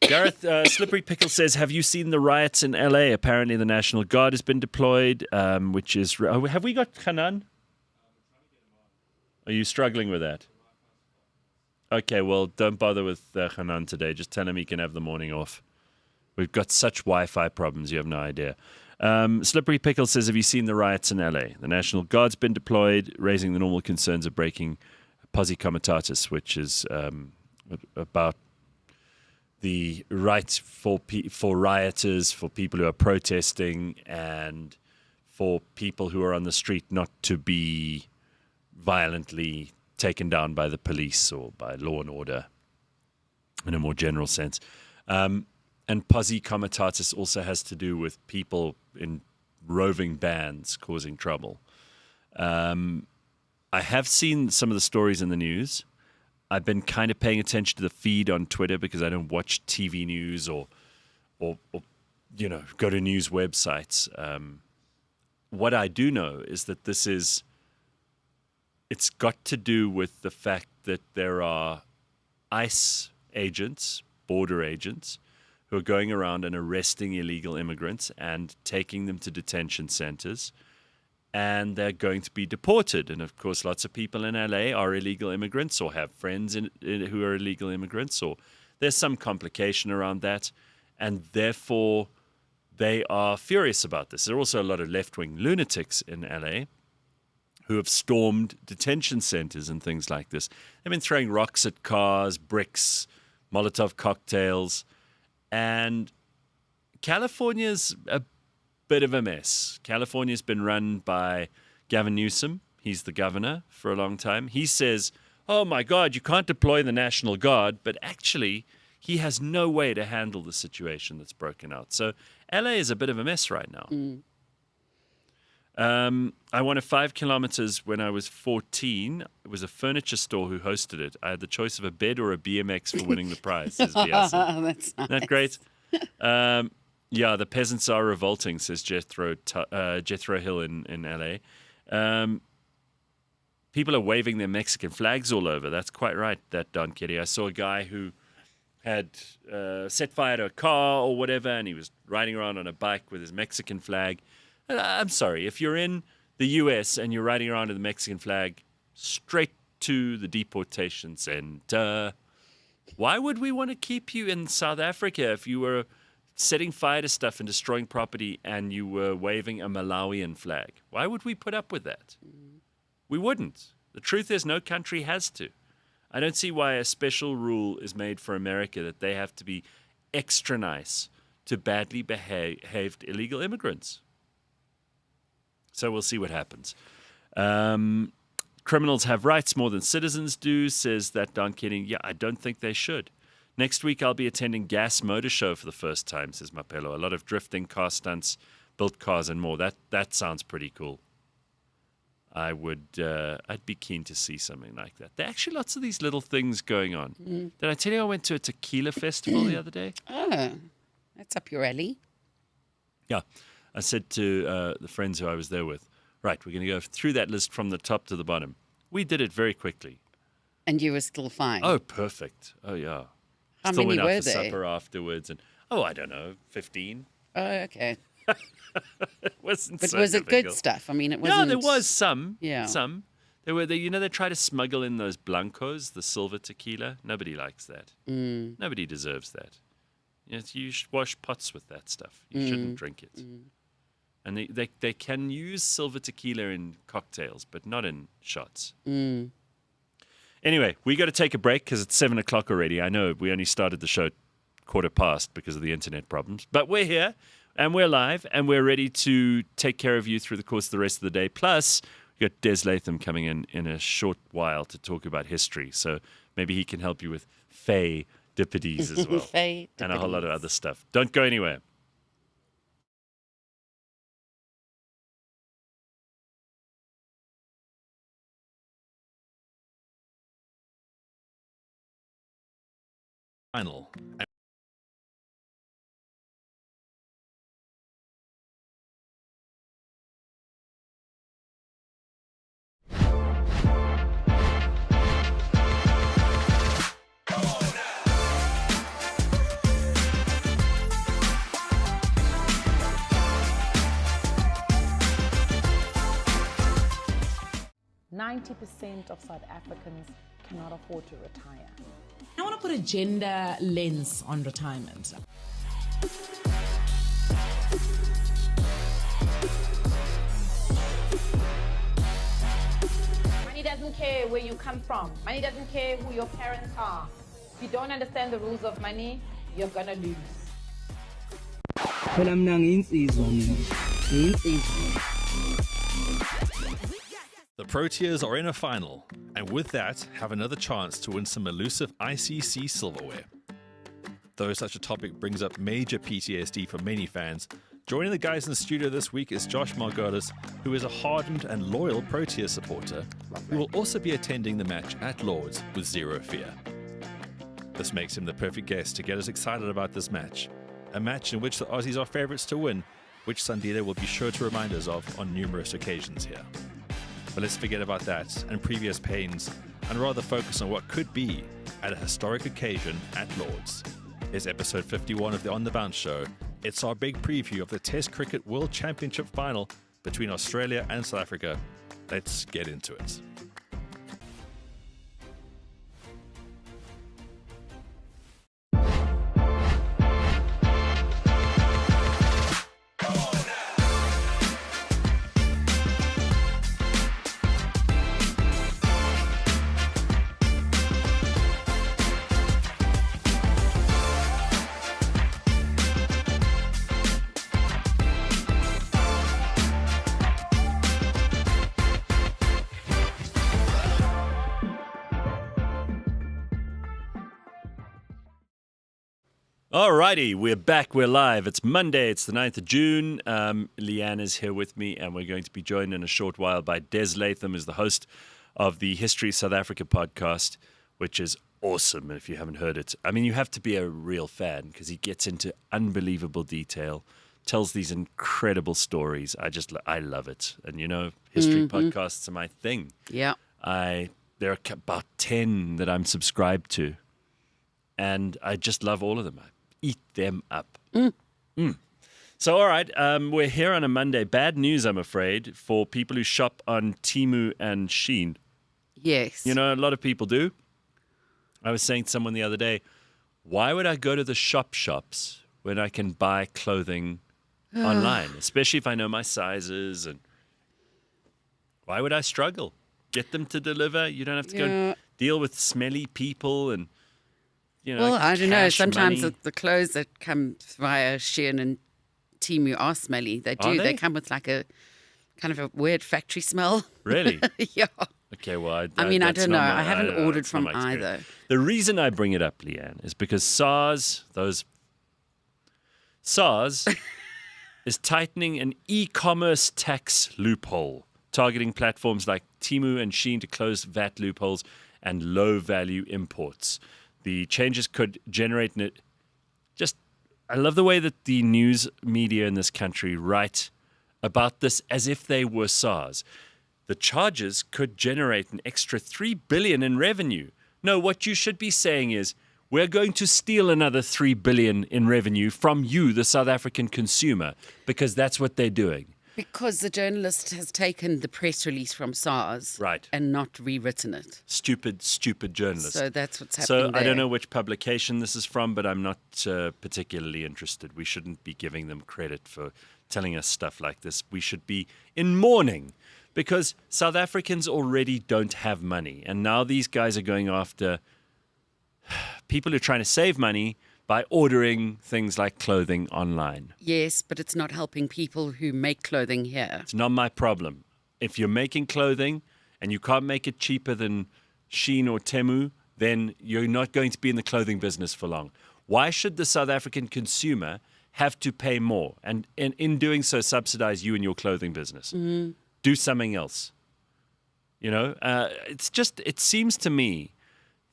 Gareth, Slippery Pickle says, have you seen the riots in LA? Apparently the National Guard has been deployed, which is... have we got Hanan? Are you struggling with that? Okay, well, don't bother with Hanan today. Just tell him he can have the morning off. We've got such Wi-Fi problems, you have no idea. Slippery Pickle says, have you seen the riots in LA? The National Guard's been deployed, raising the normal concerns of breaking posse comitatus, which is about the rights for rioters, for people who are protesting, and for people who are on the street not to be violently taken down by the police or by law and order in a more general sense. And posse comitatus also has to do with people in roving bands causing trouble. I have seen some of the stories in the news. I've been kind of paying attention to the feed on Twitter because I don't watch TV news or go to news websites. What I do know is that it's got to do with the fact that there are ICE agents, border agents, who are going around and arresting illegal immigrants and taking them to detention centers, and they're going to be deported. And of course, lots of people in LA are illegal immigrants or have friends who are illegal immigrants, or there's some complication around that, and therefore they are furious about this. There are also a lot of left-wing lunatics in LA who have stormed detention centers and things like this. They've been throwing rocks at cars, bricks, Molotov cocktails. And California's a bit of a mess. California's been run by Gavin Newsom. He's the governor for a long time. He says, oh my God, you can't deploy the National Guard. But actually, he has no way to handle the situation that's broken out. So LA is a bit of a mess right now. I won a 5 kilometers when I was 14. It was a furniture store who hosted it. I had the choice of a bed or a BMX for winning the prize, says Biasi. That's nice. Isn't that great? Yeah, the peasants are revolting, says Jethro Hill in LA. People are waving their Mexican flags all over. That's quite right, that Don Kitty. I saw a guy who had set fire to a car or whatever, and he was riding around on a bike with his Mexican flag. I'm sorry, if you're in the U.S. and you're riding around with the Mexican flag, straight to the deportation center. Why would we want to keep you in South Africa if you were setting fire to stuff and destroying property and you were waving a Malawian flag? Why would we put up with that? We wouldn't. The truth is no country has to. I don't see why a special rule is made for America that they have to be extra nice to badly behaved illegal immigrants. So we'll see what happens. Criminals have rights more than citizens do, says that Don Kidding. Yeah, I don't think they should. Next week, I'll be attending Gas Motor Show for the first time, says Mapello. A lot of drifting, car stunts, built cars and more. That sounds pretty cool. I'd be keen to see something like that. There are actually lots of these little things going on. Did I tell you I went to a tequila festival the other day? Oh, that's up your alley. Yeah. I said to the friends who I was there with, right, we're going to go through that list from the top to the bottom. We did it very quickly. And you were still fine? Oh, perfect. Oh, yeah. How Still many went out were for there? supper afterwards. And I don't know, 15. Oh, okay. It wasn't But so was it difficult. good stuff? I mean, it wasn't... Yeah, there was some. Yeah. Some. They try to smuggle in those blancos, the silver tequila. Nobody likes that. Nobody deserves that. You should wash pots with that stuff. You shouldn't drink it. And they can use silver tequila in cocktails, but not in shots. Anyway, we got to take a break because it's 7 o'clock already. I know we only started the show 1:15 because of the internet problems, but we're here. And we're live, and we're ready to take care of you through the course of the rest of the day. Plus, we've got Des Latham coming in a short while to talk about history. So maybe he can help you with Fey Dippities as well. And a whole lot of other stuff. Don't go anywhere. Final. 90% of South Africans cannot afford to retire. I want to put a gender lens on retirement. Money doesn't care where you come from. Money doesn't care who your parents are. If you don't understand the rules of money, you're gonna lose. The Proteas are in a final, and with that, have another chance to win some elusive ICC silverware. Though such a topic brings up major PTSD for many fans, joining the guys in the studio this week is Josh Margolis, who is a hardened and loyal Protea supporter, who will also be attending the match at Lord's with zero fear. This makes him the perfect guest to get us excited about this match, a match in which the Aussies are favourites to win, which Sandile will be sure to remind us of on numerous occasions here. But let's forget about that and previous pains and rather focus on what could be at a historic occasion at Lord's. It's episode 51 of the On The Bounce show. It's our big preview of the Test Cricket World Championship final between Australia and South Africa. Let's get into it. Alrighty, we're back, we're live. It's Monday, it's the 9th of June. Leigh-Ann is here with me, and we're going to be joined in a short while by Des Latham, who's the host of the History South Africa podcast, which is awesome if you haven't heard it. I mean, you have to be a real fan because he gets into unbelievable detail, tells these incredible stories. I love it. And you know, history podcasts are my thing. Yeah. There are about 10 that I'm subscribed to, and I just love all of them. Eat them up. So, all right, we're here on a Monday. Bad news, I'm afraid, for people who shop on Temu and Shein. Yes. You know, a lot of people do. I was saying to someone the other day, why would I go to the shops when I can buy clothing online, especially if I know my sizes? And why would I struggle? Get them to deliver. You don't have to go and deal with smelly people and, you know, well, I don't know. cash Sometimes money. the clothes that come via Shein and Temu are smelly. They do. Are they? They come with like a kind of a weird factory smell. Really? Yeah. Okay, well, I mean, I that's don't know. not my- I haven't don't know. ordered That's not from my experience. either. The reason I bring it up, Leigh-Ann, is because SARS is tightening an e-commerce tax loophole, targeting platforms like Temu and Shein to close VAT loopholes and low-value imports. The changes could generate I love the way that the news media in this country write about this as if they were SARS. The charges could generate an extra 3 billion in revenue. No, what you should be saying is, we're going to steal another 3 billion in revenue from you, the South African consumer, because that's what they're doing. Because the journalist has taken the press release from SARS Right. and not rewritten it. Stupid journalists. So that's what's So happening there. I don't know which publication this is from, but I'm not particularly interested. We shouldn't be giving them credit for telling us stuff like this. We should be in mourning because South Africans already don't have money. And now these guys are going after people who are trying to save money by ordering things like clothing online. Yes, but it's not helping people who make clothing here. It's not my problem. If you're making clothing and you can't make it cheaper than Shein or Temu, then you're not going to be in the clothing business for long. Why should the South African consumer have to pay more and in doing so subsidize you and your clothing business? Do something else. You know, it seems to me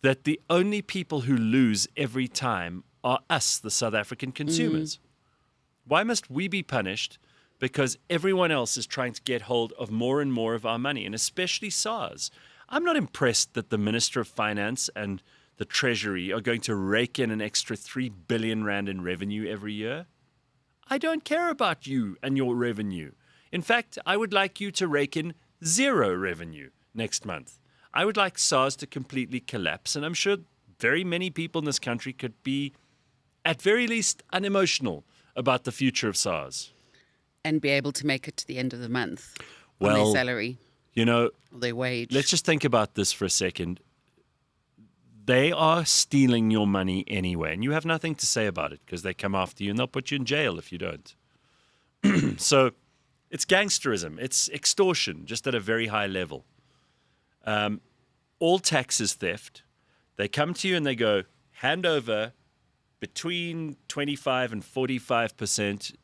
that the only people who lose every time are us, the South African consumers. Why must we be punished because everyone else is trying to get hold of more and more of our money, and especially SARS? I'm not impressed that the Minister of Finance and the Treasury are going to rake in an extra 3 billion rand in revenue every year. I don't care about you and your revenue. In fact, I would like you to rake in 0 revenue next month. I would like SARS to completely collapse, and I'm sure very many people in this country could be, at very least, unemotional about the future of SARS. And be able to make it to the end of the month on Well, their salary You know, or their wage. let's just think about this for a second. They are stealing your money anyway, and you have nothing to say about it because they come after you and they'll put you in jail if you don't. So it's gangsterism. It's extortion, just at a very high level. All tax is theft. They come to you and they go, hand over between 25 and 45%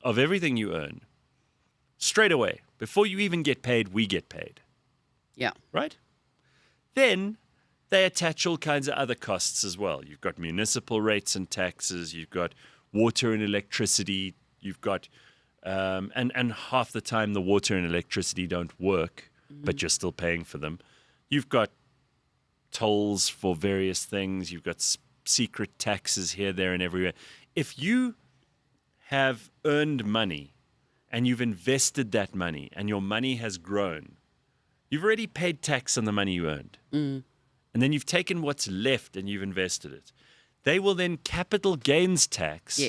of everything you earn. Straight away. Before you even get paid, we get paid. Yeah. Right? Then they attach all kinds of other costs as well. You've got municipal rates and taxes. You've got water and electricity. You've got, and half the time the water and electricity don't work, but you're still paying for them. You've got tolls for various things. You've got secret taxes here, there, and everywhere. If you have earned money and you've invested that money and your money has grown, you've already paid tax on the money you earned. And then you've taken what's left and you've invested it. They will then capital gains tax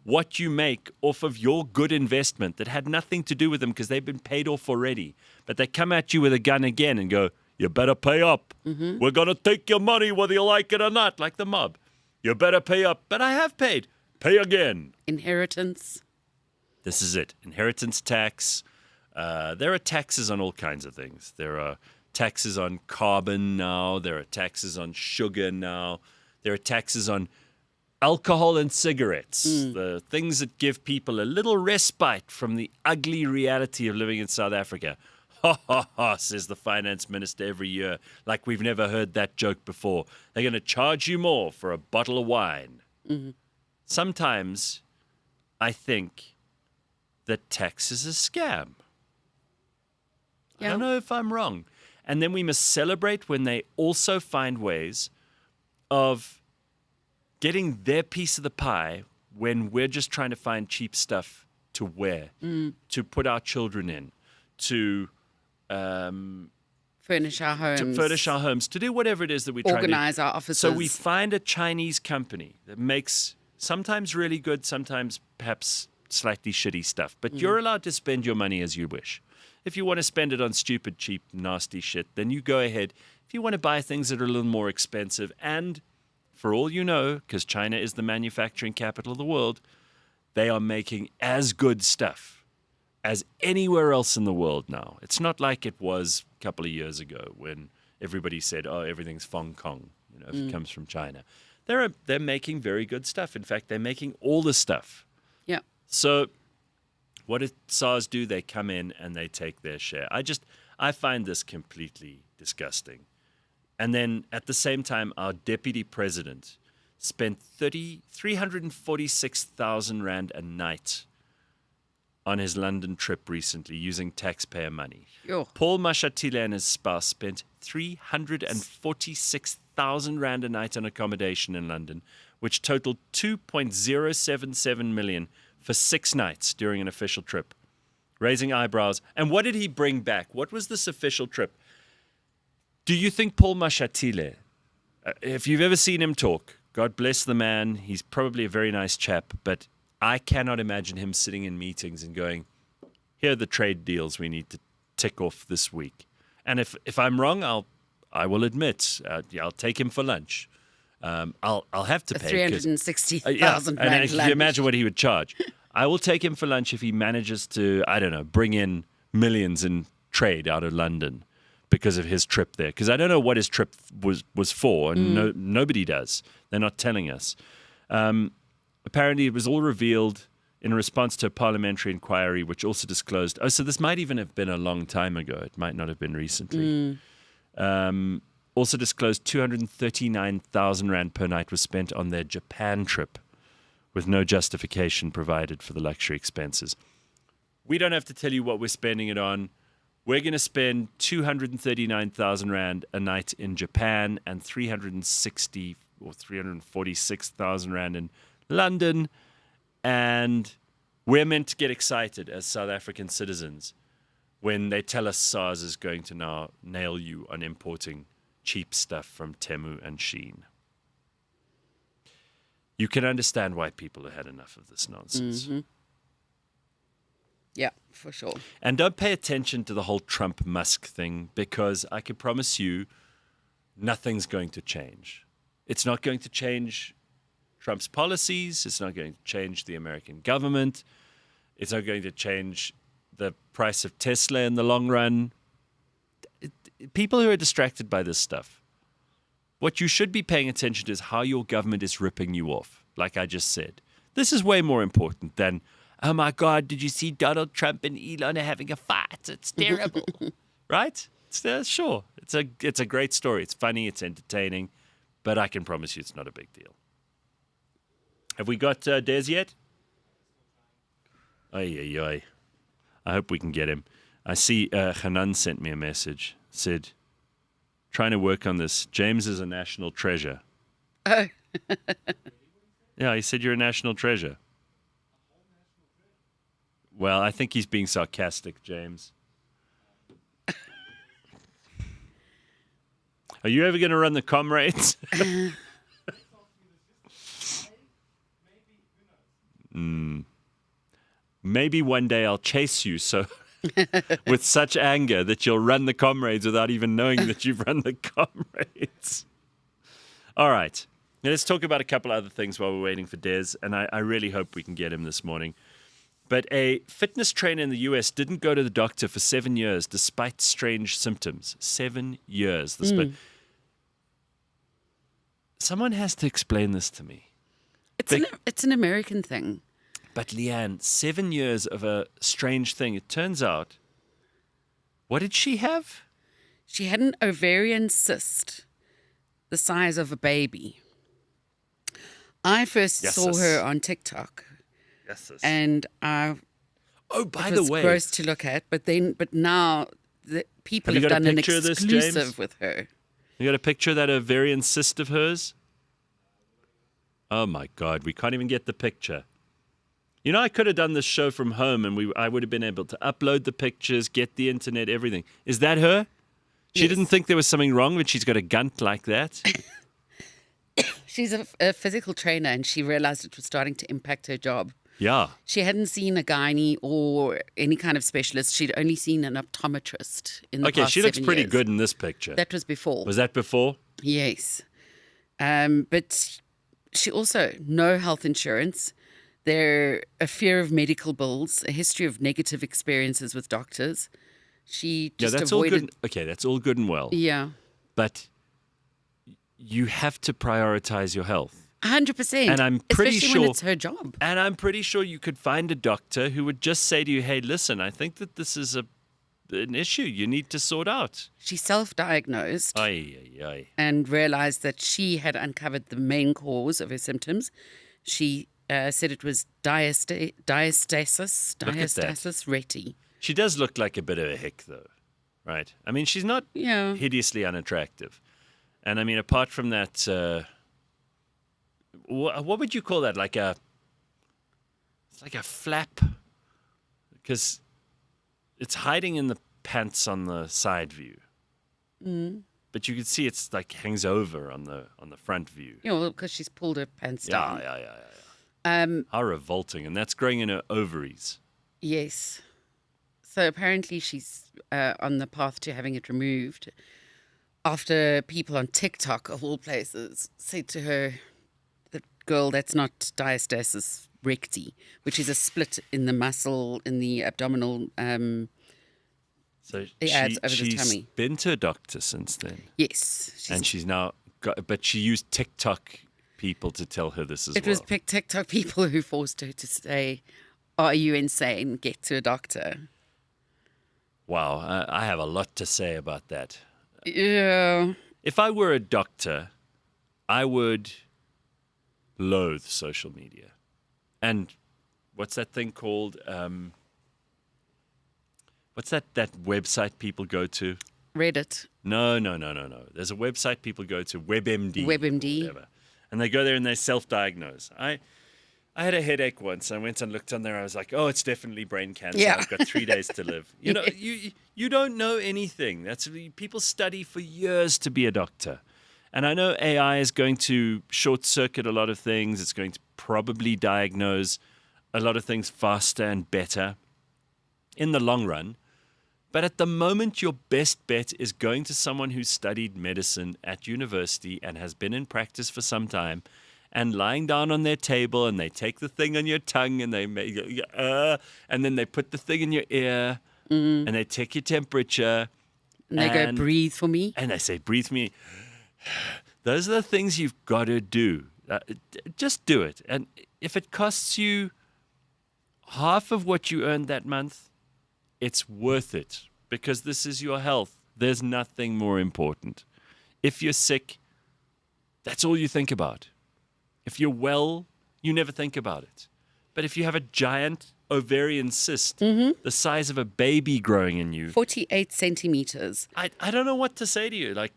what you make off of your good investment that had nothing to do with them because they've been paid off already. But they come at you with a gun again and go, you better pay up. We're going to take your money whether you like it or not, like the mob. You better pay up. But I have paid. Pay again. Inheritance. This is it. Inheritance tax. There are taxes on all kinds of things. There are taxes on carbon now. There are taxes on sugar now. There are taxes on alcohol and cigarettes. The things that give people a little respite from the ugly reality of living in South Africa. Ha, ha, ha, says the finance minister every year, like we've never heard that joke before. They're going to charge you more for a bottle of wine. Sometimes I think that tax is a scam. I don't know if I'm wrong. And then we must celebrate when they also find ways of getting their piece of the pie when we're just trying to find cheap stuff to wear, to put our children in, to furnish our homes. To do whatever it is that we try to do. Organize our offices. So we find a Chinese company that makes sometimes really good, sometimes perhaps slightly shitty stuff. But you're allowed to spend your money as you wish. If you want to spend it on stupid, cheap, nasty shit, then you go ahead. If you want to buy things that are a little more expensive, and for all you know, because China is the manufacturing capital of the world, they are making as good stuff as anywhere else in the world now. It's not like it was a couple of years ago when everybody said, oh, everything's Hong Kong, you know, if it comes from China. They're making very good stuff. In fact, they're making all the stuff. Yeah. So what did SARS do? They come in and they take their share. I find this completely disgusting. And then at the same time, our deputy president spent 346,000 Rand a night on his London trip recently using taxpayer money. Paul Mashatile and his spouse spent 346,000 Rand a night on accommodation in London, which totaled 2.077 million for 6 nights during an official trip, raising eyebrows. And what did he bring back? What was this official trip? Do you think Paul Mashatile, if you've ever seen him talk, God bless the man, he's probably a very nice chap, but I cannot imagine him sitting in meetings and going, here are the trade deals we need to tick off this week. And if I'm wrong, I will admit, I'll take him for lunch I'll have to pay. 360,000 and rand can lunch. you imagine what he would charge? I will take him for lunch if he manages to, I don't know, bring in millions in trade out of London because of his trip there. Because I don't know what his trip was for, and nobody does. They're not telling us. Apparently, it was all revealed in response to a parliamentary inquiry, which also disclosed. Oh, so this might even have been a long time ago. It might not have been recently. Also disclosed 239,000 rand per night was spent on their Japan trip, with no justification provided for the luxury expenses. We don't have to tell you what we're spending it on. We're going to spend 239,000 rand a night in Japan and 360 or 346,000 rand in London. And we're meant to get excited as South African citizens when they tell us SARS is going to now nail you on importing cheap stuff from Temu and Shein. You can understand why people have had enough of this nonsense. Mm-hmm. Yeah, for sure. And don't pay attention to the whole Trump-Musk thing, because I can promise you nothing's going to change. It's not going to change Trump's policies. It's not going to change the American government. It's not going to change the price of Tesla in the long run. People who are distracted by this stuff, what you should be paying attention to is how your government is ripping you off, like I just said. This is way more important than, oh my God, did you see Donald Trump and Elon are having a fight? It's terrible. Right? Sure. It's a great story. It's funny. It's entertaining. But I can promise you it's not a big deal. Have we got Des yet? Ay. I hope we can get him. I see Hanan sent me a message. Said, trying to work on this. James is a national treasure. Oh. Yeah, he said you're a national treasure. Well, I think he's being sarcastic, James. Are you ever going to run the Comrades? Maybe one day I'll chase you with such anger that you'll run the Comrades without even knowing that you've run the Comrades. All right. Now let's talk about a couple other things while we're waiting for Des, and I really hope we can get him this morning. But a fitness trainer in the US didn't go to the doctor for 7 years despite strange symptoms. 7 years. Someone has to explain this to me. It's an American thing. But Leigh-Ann, 7 years of a strange thing. It turns out, what did she have? She had an ovarian cyst the size of a baby. I first saw her on TikTok. Yes. And by it the was way, gross to look at. But now the people have done an exclusive with her. You got a picture of that ovarian cyst of hers? Oh my God, we can't even get the picture. You know, I could have done this show from home, and I would have been able to upload the pictures, get the internet, everything. Is that her? She Yes. didn't think there was something wrong when she's got a gunt like that. She's a physical trainer, and she realized it was starting to impact her job. Yeah. She hadn't seen a gynae or any kind of specialist. She'd only seen an optometrist in the past she looks 7 pretty years. good in this picture. That was before. Was that before? Yes. But she also, no health insurance. There, a fear of medical bills, a history of negative experiences with doctors. She just that's avoided... all good. Okay, that's all good and well. Yeah. But you have to prioritize your health. 100%. And I'm pretty especially sure when it's her job. And I'm pretty sure you could find a doctor who would just say to you, hey, listen, I think that this is an issue you need to sort out. She self-diagnosed Aye. and realized that she had uncovered the main cause of her symptoms. She said it was diastasis reti. She does look like a bit of a hick, though, right? I mean, she's not Yeah. hideously unattractive. And I mean, apart from that, what would you call that? It's like a flap, because it's hiding in the pants on the side view. But you can see it's like hangs over on the front view. You know, because she's pulled her pants down. Yeah. How revolting. And that's growing in her ovaries. Yes. So apparently she's on the path to having it removed. after people on TikTok, of all places, said to her, "The girl, that's not diastasis recti, which is a split in the muscle in the abdominal." So The ads over the she's tummy. been to a doctor since then, Yes, and she's now got. But she used TikTok people to tell her this as it well. was TikTok people who forced her to say, "Are you insane? Get to a doctor." Wow, I have a lot to say about that. Yeah. If I were a doctor, I would loathe social media. And what's that thing called? What's that website people go to? Reddit. No. There's a website people go to, WebMD. WebMD. or whatever. And they go there and they self-diagnose. I had a headache once. I went and looked on there. I was like, oh, it's definitely brain cancer. Yeah. I've got 3 days to live. You know, you don't know anything. People study for years to be a doctor. And I know AI is going to short-circuit a lot of things. It's going to probably diagnose a lot of things faster and better in the long run. But at the moment, your best bet is going to someone who studied medicine at university and has been in practice for some time, and lying down on their table, and they take the thing on your tongue, and they make, and then they put the thing in your ear, and they take your temperature. And they go, "Breathe for me." And they say, "Breathe me." Those are the things you've got to do. Just do it. And if it costs you half of what you earned that month, it's worth it, because this is your health. There's nothing more important. If you're sick, that's all you think about. If you're well, you never think about it. But if you have a giant ovarian cyst, the size of a baby growing in you, 48 centimeters. I don't know what to say to you. Like,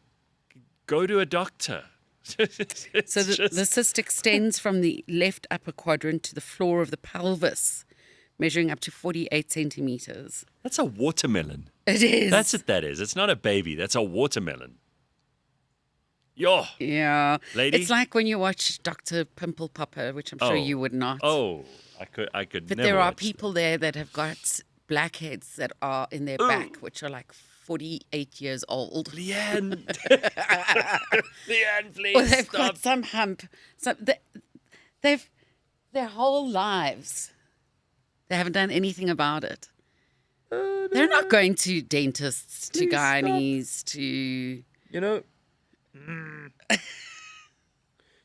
go to a doctor. So the cyst extends from the left upper quadrant to the floor of the pelvis, measuring up to 48 centimeters. That's a watermelon. It is. That's what that is. It's not a baby. That's a watermelon. Yo. Yeah. Lady? It's like when you watch Dr. Pimple Popper, which I'm sure you would not. Oh, I could But never there are watch people there that have got blackheads that are in their back, which are like 48 years old. that. Leigh-Ann. Leigh-Ann, please Or they've stop. got some hump. They've their whole lives, they haven't done anything about it. They're not going to dentists, to Please stop. gynaes, to... You know,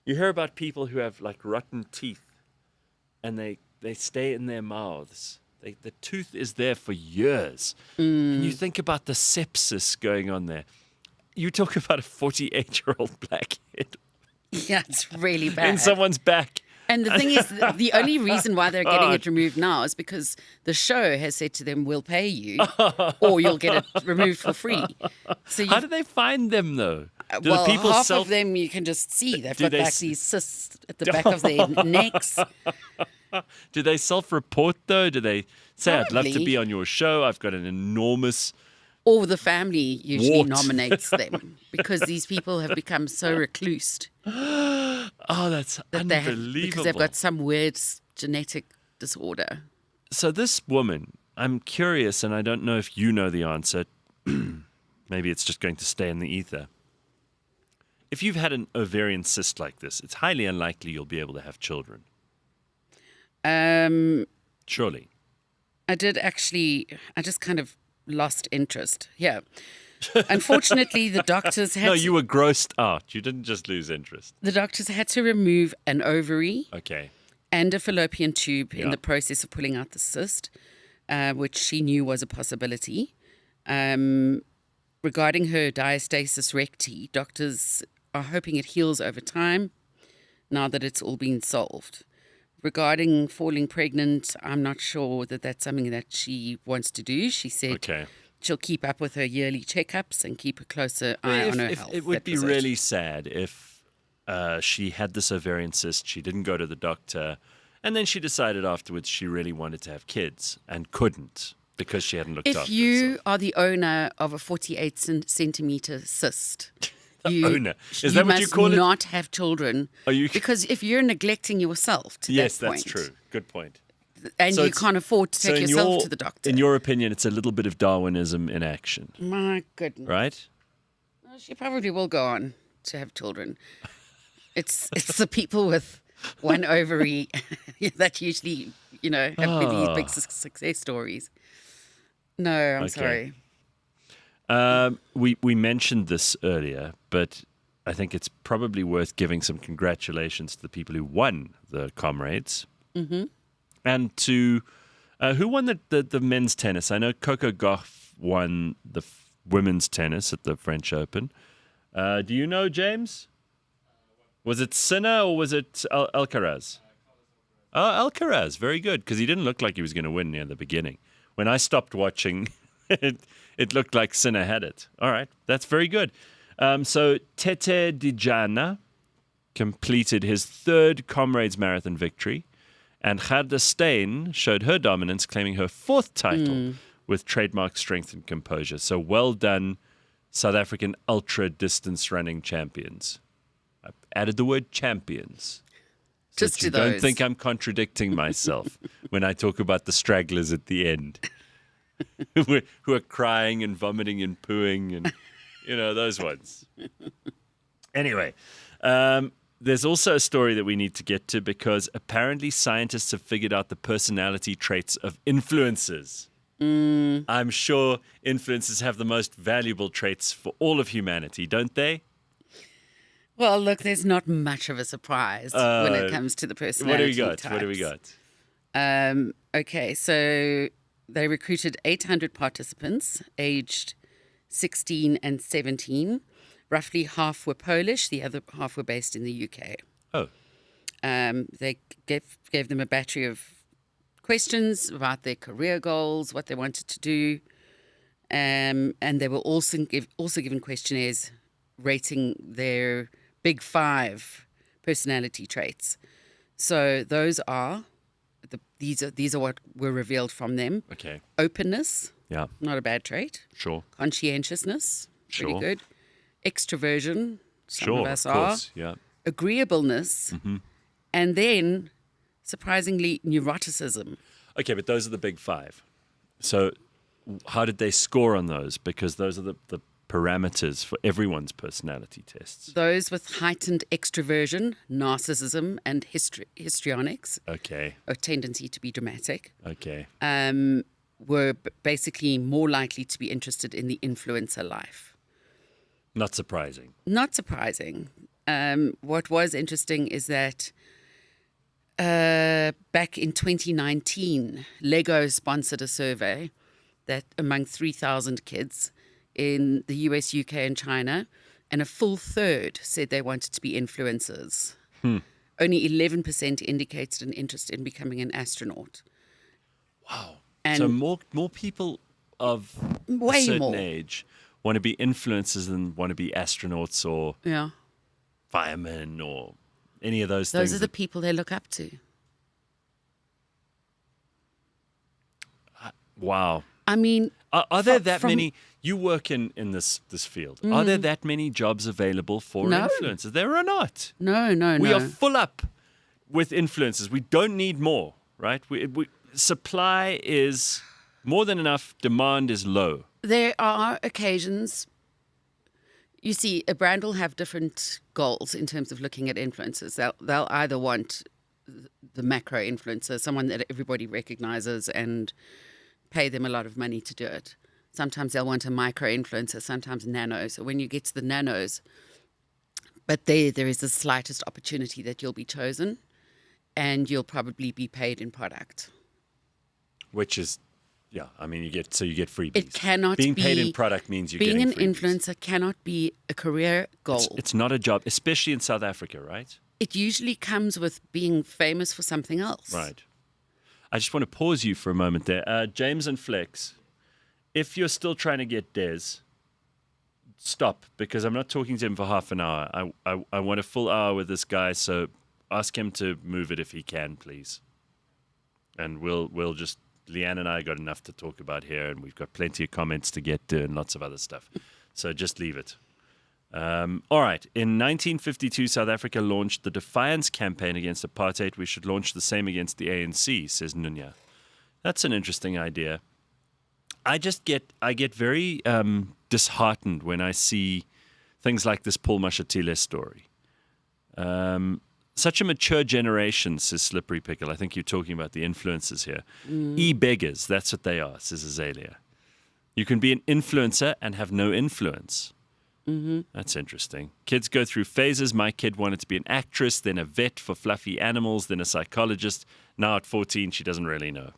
you hear about people who have like rotten teeth, and they stay in their mouths. The tooth is there for years. And you think about the sepsis going on there. You talk about a 48-year-old blackhead Yeah, it's really bad. in someone's back. And the thing is, the only reason why they're getting it removed now is because the show has said to them, "We'll pay you, or you'll get it removed for free." So How do they find them, though? Do well, the people half of them you can just see. They've got they like s- these cysts at the back of their necks. Do they self-report, though? Do they say, "I'd love to Probably. be on your show. I've got an enormous..." Or the family usually Wart. nominates them because these people have become so reclused Oh, that's that they unbelievable. have, because they've got some weird genetic disorder. So this woman, I'm curious, and I don't know if you know the answer. Maybe it's just going to stay in the ether. If you've had an ovarian cyst like this, it's highly unlikely you'll be able to have children. Surely. I just kind of lost interest. Yeah. Unfortunately, the doctors had No, you were grossed out. You didn't just lose interest. the doctors had to remove an ovary Okay. and a fallopian tube in Yeah. the process of pulling out the cyst, which she knew was a possibility. Regarding her diastasis recti, doctors are hoping it heals over time now that it's all been solved. Regarding falling pregnant, I'm not sure that that's something that she wants to do. She said Okay. she'll keep up with her yearly checkups and keep a closer eye on her health. It would That be was really sad if she had this ovarian cyst, she didn't go to the doctor, and then she decided afterwards she really wanted to have kids and couldn't because she hadn't looked If after you herself. are the owner of a 48 centimeter cyst, owner. Is that what you must call it? not have children. Are you- Because if you're neglecting yourself to Yes, that that's point, true. Good point. and So you it's- can't afford to So take in yourself your- to the doctor. In your opinion, it's a little bit of Darwinism in action, My goodness. right? Well, she probably will go on to have children. It's the people with one ovary that usually, have these big success stories. No, I'm Okay. sorry. We mentioned this earlier, but I think it's probably worth giving some congratulations to the people who won the Comrades. Mm-hmm. And to who won the men's tennis? I know Coco Gauff won the women's tennis at the French Open. Do you know, James? Was it Sinner or was it Alcaraz? Oh, Alcaraz. Very good, because he didn't look like he was going to win near the beginning. When I stopped watching, it looked like Sinner had it. All right, that's very good. So Tete Dijana completed his third Comrades Marathon victory, and Gerda Steyn showed her dominance, claiming her fourth title with trademark strength and composure. So well done, South African ultra-distance running champions. I added the word champions. So Just that to you those. don't think I'm contradicting myself when I talk about the stragglers at the end who are crying and vomiting and pooing and, those ones. Anyway, there's also a story that we need to get to because apparently scientists have figured out the personality traits of influencers. I'm sure influencers have the most valuable traits for all of humanity, don't they? Well, look, there's not much of a surprise when it comes to the personality What do we got? Okay, so they recruited 800 participants aged 16 and 17. Roughly half were Polish, the other half were based in the UK. Oh, They gave them a battery of questions about their career goals, what they wanted to do, and they were also given questionnaires rating their big 5 personality traits. So those are these are what were revealed from them. okay. Openness, Yeah, not a bad trait. sure. Conscientiousness, pretty Sure. good. Extroversion, some Sure, of us of are. course. Yeah. Agreeableness, and then, surprisingly, neuroticism. Okay, but those are the big 5. So how did they score on those? Because those are the parameters for everyone's personality tests. Those with heightened extroversion, narcissism, and histrionics, Okay, a tendency to be dramatic, okay. were basically more likely to be interested in the influencer life. Not surprising. Not surprising. What was interesting is that back in 2019, Lego sponsored a survey that among 3,000 kids in the US, UK, and China, and a full third said they wanted to be influencers. Only 11% indicated an interest in becoming an astronaut. Wow. And So more people of a way certain more. age want to be influencers than want to be astronauts or Yeah, firemen or any of those those things. are the people they look up to. Wow. I mean, Are there From- that from- many? You work in this field. Are there that many jobs available for No. influencers? There are not. no. We are full up with influencers. We don't need more, right? Supply is more than enough. Demand is low. There are occasions, you see, a brand will have different goals in terms of looking at influencers. They'll either want the macro influencer, someone that everybody recognizes and pay them a lot of money to do it. Sometimes they'll want a micro influencer, sometimes nano. So when you get to the nanos, but there is the slightest opportunity that you'll be chosen and you'll probably be paid in product. Which is, yeah. I mean, you get freebies. It cannot being be paid in product means you're being getting an freebies. influencer cannot be a career goal. It's not a job, especially in South Africa, right? It usually comes with being famous for something else. Right. I just want to pause you for a moment there. James and Flex, if you're still trying to get Des, stop, because I'm not talking to him for half an hour. I want a full hour with this guy, so ask him to move it if he can, please. And we'll just, Leigh-Ann and I got enough to talk about here, and we've got plenty of comments to get to and lots of other stuff. So just leave it. All right. In 1952, South Africa launched the Defiance campaign against apartheid. We should launch the same against the ANC, says Nunya. That's an interesting idea. I get very disheartened when I see Things like this Paul Mashatile story. Such a mature generation, says Slippery Pickle. I think you're talking about the influencers here. E-beggars, that's what they are, says Azalea. You can be an influencer and have no influence. That's interesting. Kids go through phases. My kid wanted to be an actress, then a vet for fluffy animals, then a psychologist. Now at 14, she doesn't really know.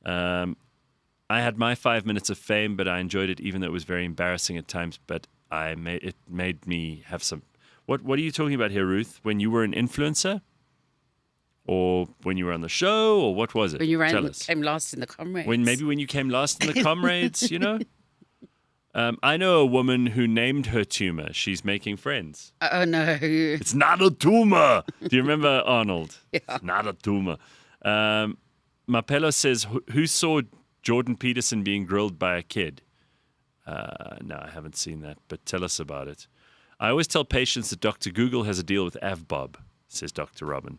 I had my 5 minutes of fame, but I enjoyed it, even though it was very embarrassing at times. But it made me have some... What are you talking about here, Ruth? When you were an influencer? Or when you were on the show? Or what was it? When you Tell us. came last in the Comrades. Maybe when you came last in the Comrades, you know? I know a woman who named her tumor. She's making friends. Oh, no. It's not a tumor. Do you remember Arnold? Yeah. It's not a tumor. Mapello says, who saw Jordan Peterson being grilled by a kid? No, I haven't seen that, but tell us about it. I always tell patients that Dr. Google has a deal with AvBob, says Dr. Robin.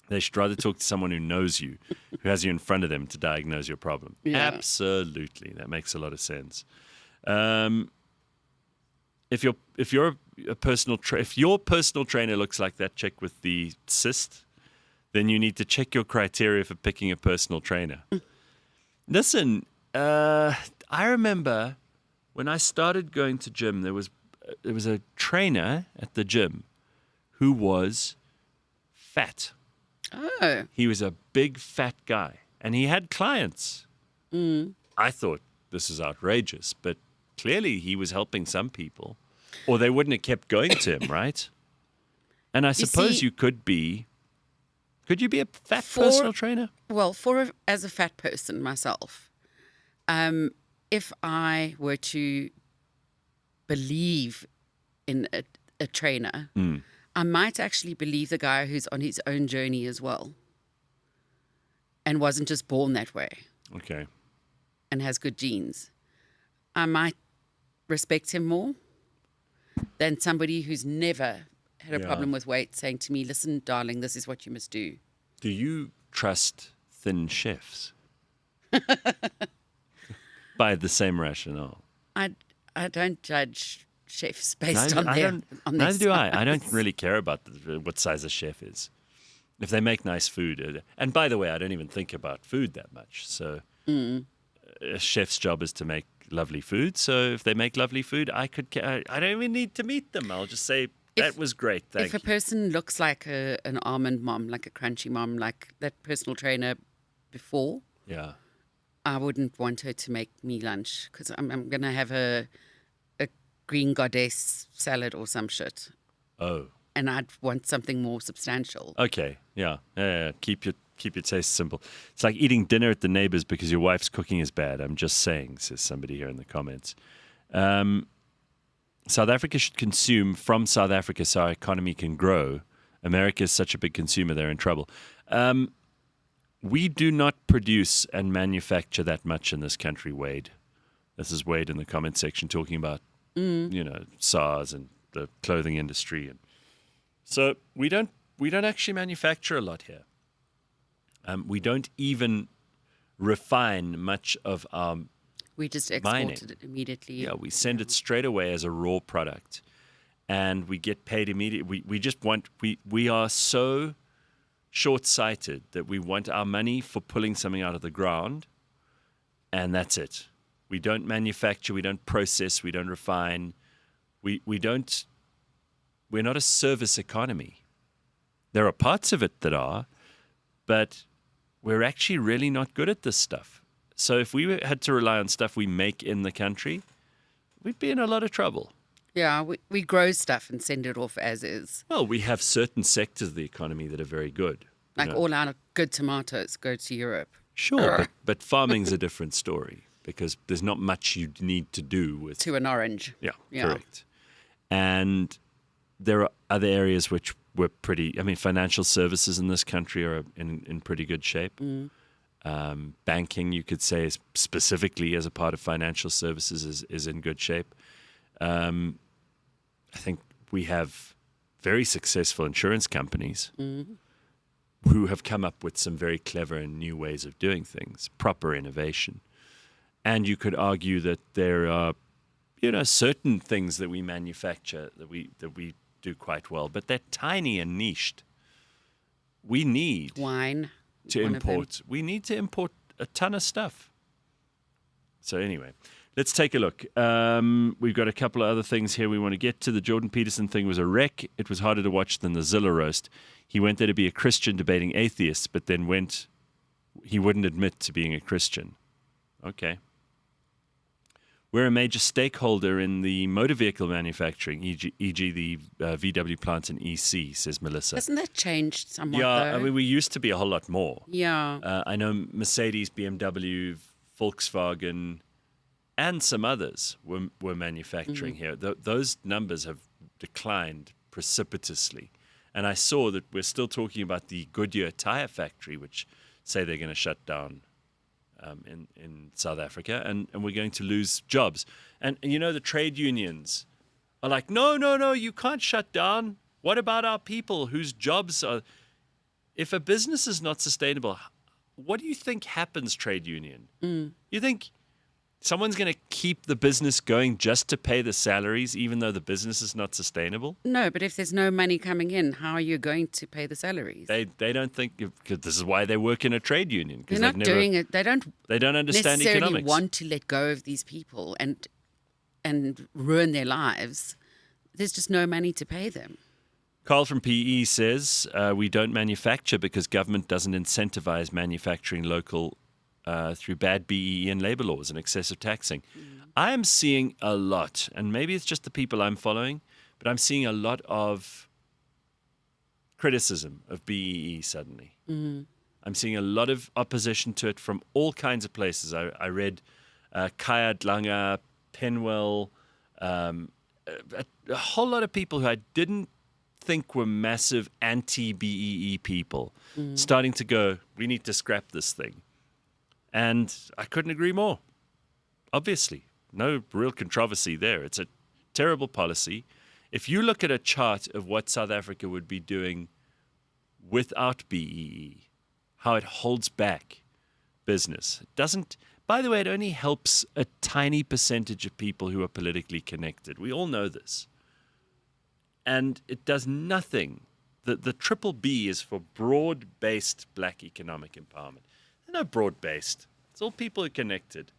They should rather talk to someone who knows you, who has you in front of them to diagnose your problem. Yeah. Absolutely. That makes a lot of sense. If your personal trainer looks like that chick with the cyst, then you need to check your criteria for picking a personal trainer. Listen, I remember when I started going to gym, there was a trainer at the gym who was fat. Oh. He was a big fat guy, and he had clients. I thought this is outrageous, but clearly he was helping some people, or they wouldn't have kept going to him, right? And I suppose you could be. Could you be a fat personal trainer? Well, as a fat person myself, if I were to believe in a trainer, I might actually believe the guy who's on his own journey as well and wasn't just born that way. Okay. And has good genes. I might respect him more than somebody who's never had a problem with weight saying to me, listen, darling, this is what you must do. Do you trust thin chefs? By the same rationale. I don't judge chefs based Neither, on their neither do I. I don't size. really care about what size a chef is. If they make nice food. And by the way, I don't even think about food that much. So a chef's job is to make lovely food. So if they make lovely food, I don't even need to meet them. I'll just say, that was great. Thank If you. a person looks like an almond mom, like a crunchy mom, like that personal trainer before, Yeah. I wouldn't want her to make me lunch because I'm going to have a green goddess salad or some shit. Oh. And I'd want something more substantial. Okay. Yeah. Keep your taste simple. It's like eating dinner at the neighbor's because your wife's cooking is bad. I'm just saying, says somebody here in the comments. South Africa should consume from South Africa so our economy can grow. America is such a big consumer, they're in trouble. We do not produce and manufacture that much in this country, Wade. This is Wade in the comment section talking about, SARS and the clothing industry. And so we don't actually manufacture a lot here. We don't even refine much of our We just mining. exported it immediately. Yeah, we send it straight away as a raw product, and we get paid immediately. We are so short-sighted that we want our money for pulling something out of the ground, and that's it. We don't manufacture, we don't process, we don't refine. We're not a service economy. There are parts of it that are, but we're actually really not good at this stuff. So if we had to rely on stuff we make in the country, we'd be in a lot of trouble. Yeah, we grow stuff and send it off as is. Well, we have certain sectors of the economy that are very good. Like all our good tomatoes go to Europe. Sure, but farming's a different story because there's not much you need to do with... To an orange. Yeah, Yeah. correct. And there are other areas which were financial services in this country are in pretty good shape. Banking, you could say, specifically as a part of financial services is in good shape. I think we have very successful insurance companies who have come up with some very clever and new ways of doing things, proper innovation. And you could argue that there are certain things that we manufacture that we do quite well, but they're tiny and niched. We need Wine. to one of them. import. We need to import a ton of stuff. So anyway, let's take a look. We've got a couple of other things here we want to get to. The Jordan Peterson thing was a wreck. It was harder to watch than the Zilla roast. He went there to be a Christian debating atheists, but then he wouldn't admit to being a Christian. Okay. We're a major stakeholder in the motor vehicle manufacturing, e.g. the VW plants in EC, says Melissa. Hasn't that changed somewhat? Yeah, though? I mean, we used to be a whole lot more. Yeah. I know Mercedes, BMW, Volkswagen, and some others were manufacturing here. Those numbers have declined precipitously. And I saw that we're still talking about the Goodyear tire factory, which say they're going to shut down in South Africa, and we're going to lose jobs. And the trade unions are like, no, you can't shut down. What about our people whose jobs are... If a business is not sustainable, what do you think happens, trade union? You think someone's going to keep the business going just to pay the salaries, even though the business is not sustainable? No, but if there's no money coming in, how are you going to pay the salaries? They don't think, because this is why they work in a trade union. They're not doing it. They don't understand necessarily economics. want to let go of these people and ruin their lives. There's just no money to pay them. Carl from PE says, we don't manufacture because government doesn't incentivize manufacturing local through bad BEE and labor laws and excessive taxing. I am seeing a lot, and maybe it's just the people I'm following, but I'm seeing a lot of criticism of BEE suddenly. I'm seeing a lot of opposition to it from all kinds of places. I read Kaya Dlanga, Penwell, a whole lot of people who I didn't think were massive anti-BEE people starting to go, we need to scrap this thing. And I couldn't agree more. Obviously, no real controversy there. It's a terrible policy. If you look at a chart of what South Africa would be doing without BEE, how it holds back business. It doesn't, by the way, it only helps a tiny percentage of people who are politically connected. We all know this. And it does nothing. The triple B is for broad-based black economic empowerment. They're not broad-based. It's all people who are connected.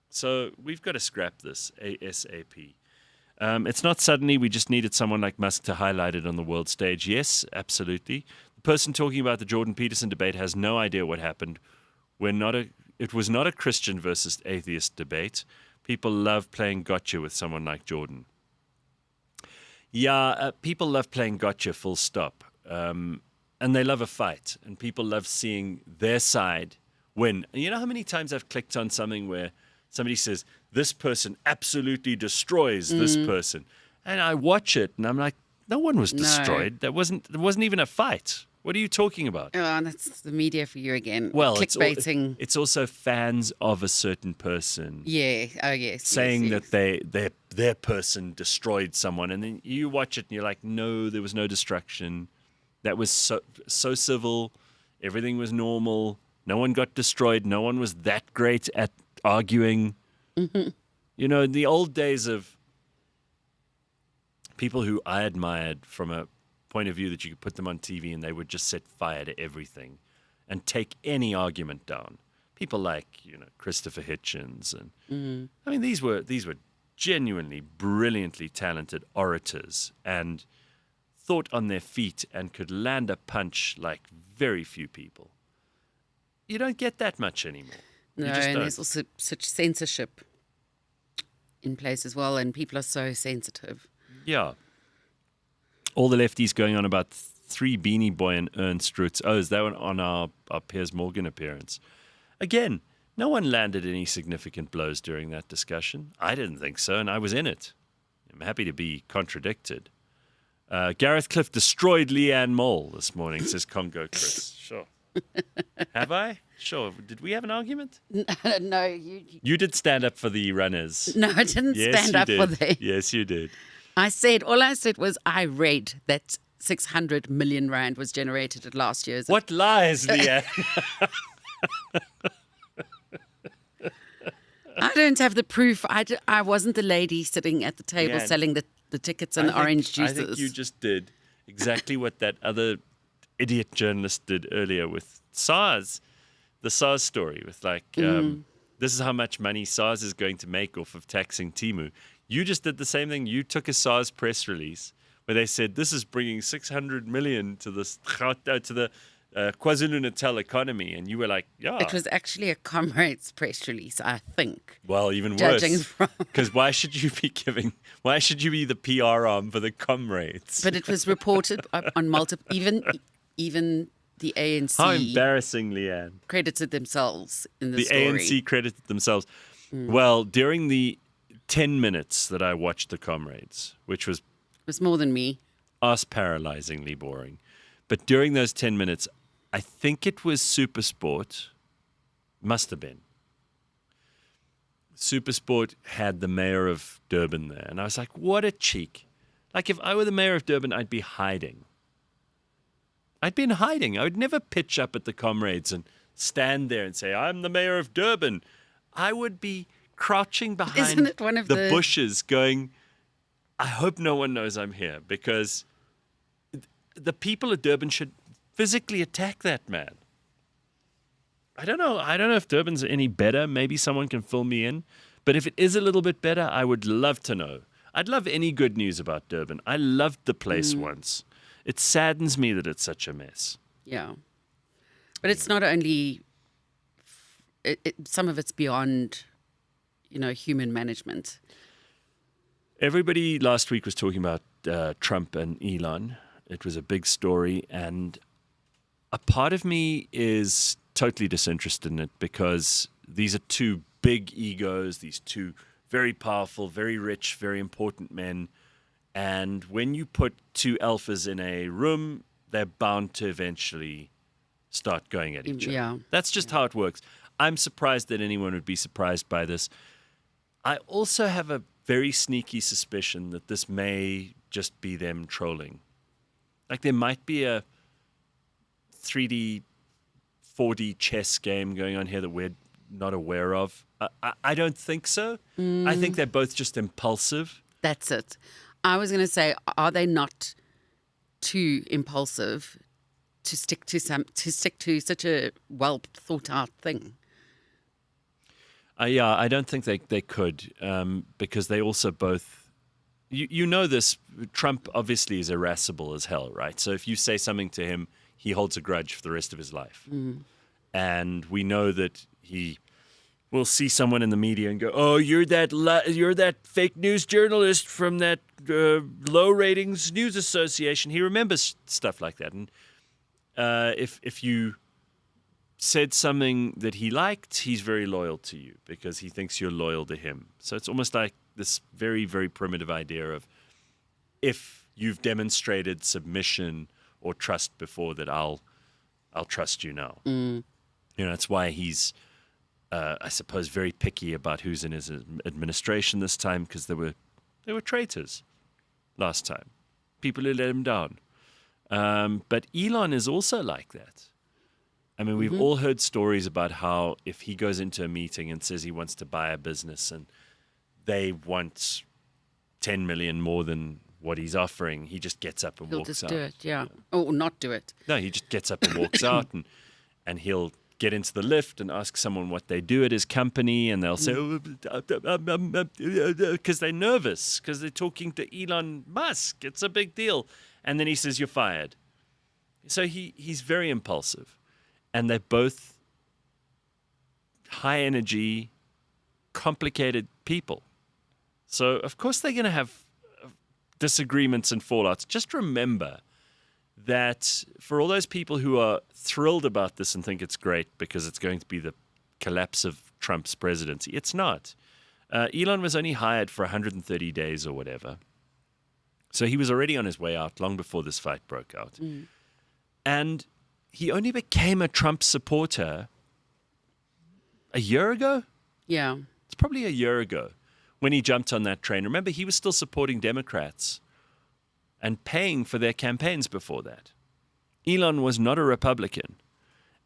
So we've got to scrap this ASAP. It's not suddenly. We just needed someone like Musk to highlight it on the world stage. Yes, absolutely. The person talking about the Jordan Peterson debate has no idea what happened. It was not a Christian versus atheist debate. People love playing gotcha with someone like Jordan. Yeah, people love playing gotcha, full stop. And they love a fight. And people love seeing their side win. And you know how many times I've clicked on something where somebody says, this person absolutely destroys this person. And I watch it and I'm like, no one was destroyed. There wasn't even a fight. What are you talking about? Oh, that's the media for you again. Well, clickbaiting. It's also fans of a certain person. Yeah. Oh, yes. Saying yes. that their person destroyed someone. And then you watch it and you're like, no, there was no destruction. That was so civil. Everything was normal. No one got destroyed. No one was that great at arguing. Mm-hmm. You know, in the old days of people who I admired from a point of view that you could put them on TV and they would just set fire to everything and take any argument down. People like, Christopher Hitchens and I mean these were genuinely brilliantly talented orators and thought on their feet and could land a punch like very few people. You don't get that much anymore. No, and there's also such censorship in place as well, and people are so sensitive. Yeah. All the lefties going on about 3 Beanie Boy and Ernst Roots. Oh, is that one on our Piers Morgan appearance? Again, no one landed any significant blows during that discussion. I didn't think so, and I was in it. I'm happy to be contradicted. Gareth Cliff destroyed Leigh-Ann Mole this morning, says Congo Chris. Sure. Have I? Sure. Did we have an argument? No, You did stand up for the runners. No, I didn't stand up for them. Yes, you did. All I said was I read that 600 million rand was generated at last year's. What lies, Leigh-Ann? I don't have the proof. I wasn't the lady sitting at the table Yeah. selling the tickets and the orange juices. I think you just did exactly what that other idiot journalist did earlier with SARS, the SARS story with this is how much money SARS is going to make off of taxing Temu. You just did the same thing. You took a SARS press release where they said this is bringing 600 million to the KwaZulu-Natal economy, and you were like, yeah. It was actually a Comrades press release, I think. Well, even Judging worse. from- Because why should you be the PR arm for the Comrades? But it was reported on multiple, even the ANC How embarrassing, Leigh-Ann. credited themselves in the The story. ANC credited themselves. Well, during the 10 minutes that I watched the Comrades, which was It was more than me. paralyzingly boring, but during those 10 minutes, I think it was Supersport, must have been. Supersport had the mayor of Durban there, and I was like, what a cheek. Like, if I were the mayor of Durban, I'd be hiding. I'd be in hiding. I would never pitch up at the Comrades and stand there and say, I'm the mayor of Durban. I would be crouching behind Isn't it one of the the- bushes going, I hope no one knows I'm here, because the people of Durban should physically attack that man. I don't know if Durban's any better. Maybe someone can fill me in. But if it is a little bit better, I would love to know. I'd love any good news about Durban. I loved the place once. It saddens me that it's such a mess. Yeah. But it's not only, some of it's beyond, human management. Everybody last week was talking about Trump and Elon. It was a big story, and a part of me is totally disinterested in it because these are two big egos, these two very powerful, very rich, very important men. And when you put two alphas in a room, they're bound to eventually start going at each other. Yeah. That's just how it works. I'm surprised that anyone would be surprised by this. I also have a very sneaky suspicion that this may just be them trolling. Like, there might be a 3D, 4D chess game going on here that we're not aware of. I don't think so. I think they're both just impulsive. That's it. I was going to say, are they not too impulsive to stick to such a well thought out thing? Yeah, I don't think they could because they also both, you know this, Trump obviously is irascible as hell, right? So if you say something to him, he holds a grudge for the rest of his life. And we know that he will see someone in the media and go, oh, you're that fake news journalist from that low ratings news association. He remembers stuff like that. And if you said something that he liked, he's very loyal to you because he thinks you're loyal to him. So it's almost like this very, very primitive idea of if you've demonstrated submission or trust before, that I'll trust you now. That's why he's, I suppose, very picky about who's in his administration this time, because there were traitors last time, people who let him down. But Elon is also like that. I mean, we've all heard stories about how if he goes into a meeting and says he wants to buy a business and they want 10 million more than what he's offering, he just gets up and He'll walks just out. do it, yeah. Or not do it. No, he just gets up and walks out, and he'll get into the lift and ask someone what they do at his company, and they'll say, because they're nervous, because they're talking to Elon Musk. It's a big deal. And then he says, you're fired. So he's very impulsive. And they're both high energy, complicated people. So, of course, they're going to have disagreements and fallouts. Just remember that for all those people who are thrilled about this and think it's great because it's going to be the collapse of Trump's presidency, it's not. Elon was only hired for 130 days or whatever. So he was already on his way out long before this fight broke out. And he only became a Trump supporter a year ago? Yeah. It's probably a year ago when he jumped on that train. Remember, he was still supporting Democrats and paying for their campaigns before that. Elon was not a Republican,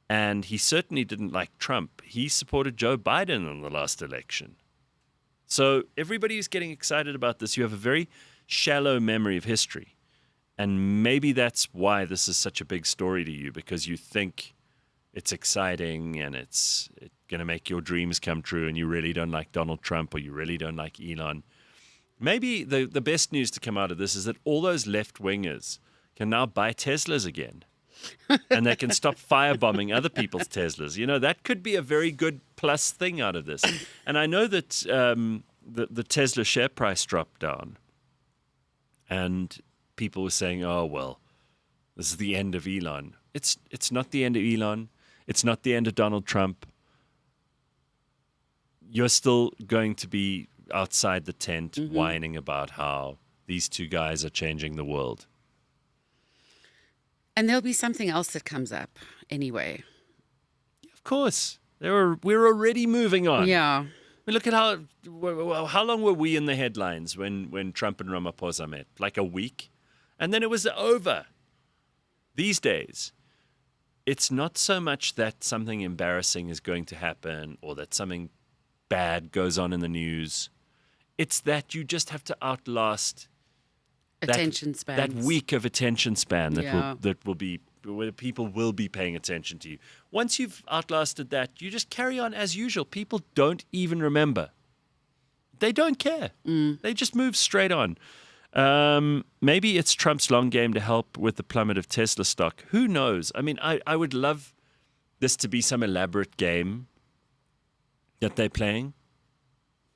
and he certainly didn't like Trump. He supported Joe Biden in the last election. So everybody who's getting excited about this, you have a very shallow memory of history. And maybe that's why this is such a big story to you, because you think it's exciting and it's going to make your dreams come true, and you really don't like Donald Trump, or you really don't like Elon. Maybe the best news to come out of this is that all those left-wingers can now buy Teslas again. And they can stop firebombing other people's Teslas. You know, that could be a very good plus thing out of this. And I know that the Tesla share price dropped down. And people were saying, oh, well, this is the end of Elon. It's not the end of Elon. It's not the end of Donald Trump. You're still going to be outside the tent whining about how these two guys are changing the world. And there'll be something else that comes up anyway. Of course. We're already moving on. Yeah. I mean, look at how long were we in the headlines when Trump and Ramaphosa met? Like a week? And then it was over. These days, it's not so much that something embarrassing is going to happen or that something bad goes on in the news. It's that you just have to outlast Attention span. that week of attention span Yeah. that will be where people will be paying attention to you. Once you've outlasted that, you just carry on as usual. People don't even remember. They don't care. They just move straight on. Maybe it's Trump's long game to help with the plummet of Tesla stock. Who knows? I mean, I would love this to be some elaborate game that they're playing,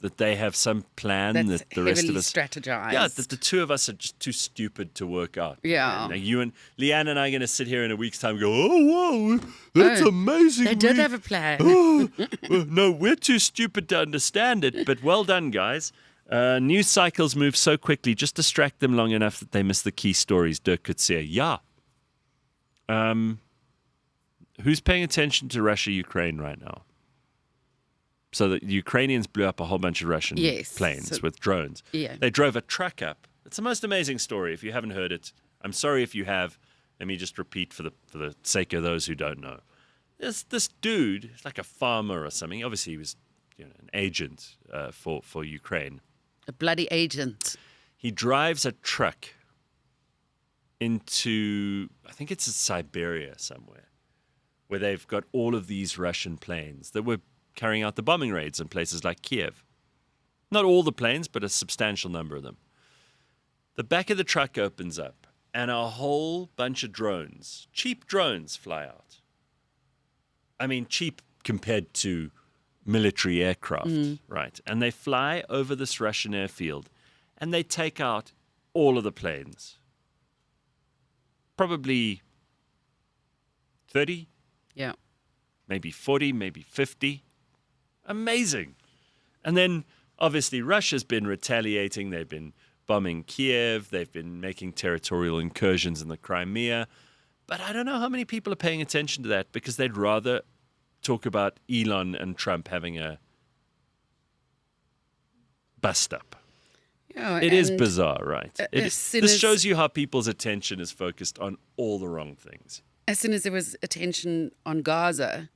that they have some plan That's that the rest of heavily us strategized. Yeah, that the two of us are just too stupid to work out. Yeah. Now you and Leigh-Ann and I are going to sit here in a week's time and go, oh, wow, that's amazing. They did have a plan. No, we're too stupid to understand it, but well done, guys. News cycles move so quickly, just distract them long enough that they miss the key stories, Dirk could say. Yeah. Who's paying attention to Russia-Ukraine right now? So the Ukrainians blew up a whole bunch of Russian planes with drones. Yeah. They drove a truck up. It's the most amazing story. If you haven't heard it, I'm sorry if you have. Let me just repeat for the sake of those who don't know. This dude, he's like a farmer or something. Obviously, he was an agent for Ukraine. A bloody agent. He drives a truck into, I think it's in Siberia somewhere, where they've got all of these Russian planes that were carrying out the bombing raids in places like Kiev. Not all the planes, but a substantial number of them. The back of the truck opens up, and a whole bunch of drones, cheap drones, fly out. I mean, cheap compared to military aircraft, right? And they fly over this Russian airfield, and they take out all of the planes. Probably 30, Yeah. maybe 40, maybe 50. Amazing. And then, obviously, Russia's been retaliating. They've been bombing Kiev. They've been making territorial incursions in the Crimea. But I don't know how many people are paying attention to that, because they'd rather talk about Elon and Trump having a bust-up. Yeah, It is and bizarre, right? as soon This as- shows you how people's attention is focused on all the wrong things. As soon as there was attention on Gaza,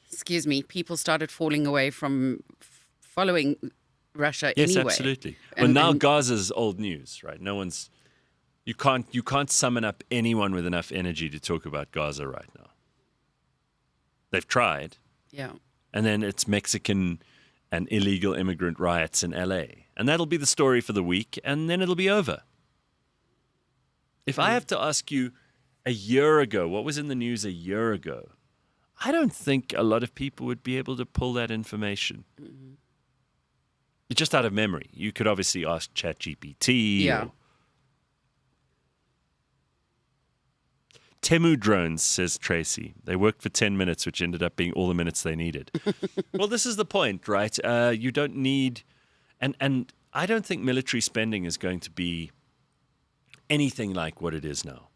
excuse me, people started falling away from following Russia Yes, anyway. absolutely. Well, And- now and- Gaza's old news, right? You can't summon up anyone with enough energy to talk about Gaza right now. They've tried, Yeah. and then it's Mexican and illegal immigrant riots in LA, and that'll be the story for the week, and then it'll be over. If I have to ask you, a year ago, what was in the news a year ago? I don't think a lot of people would be able to pull that information. Just out of memory. You could obviously ask ChatGPT. Yeah. Or Temu drones, says Tracy. They worked for 10 minutes, which ended up being all the minutes they needed. Well, this is the point, right? You don't need... And I don't think military spending is going to be anything like what it is now.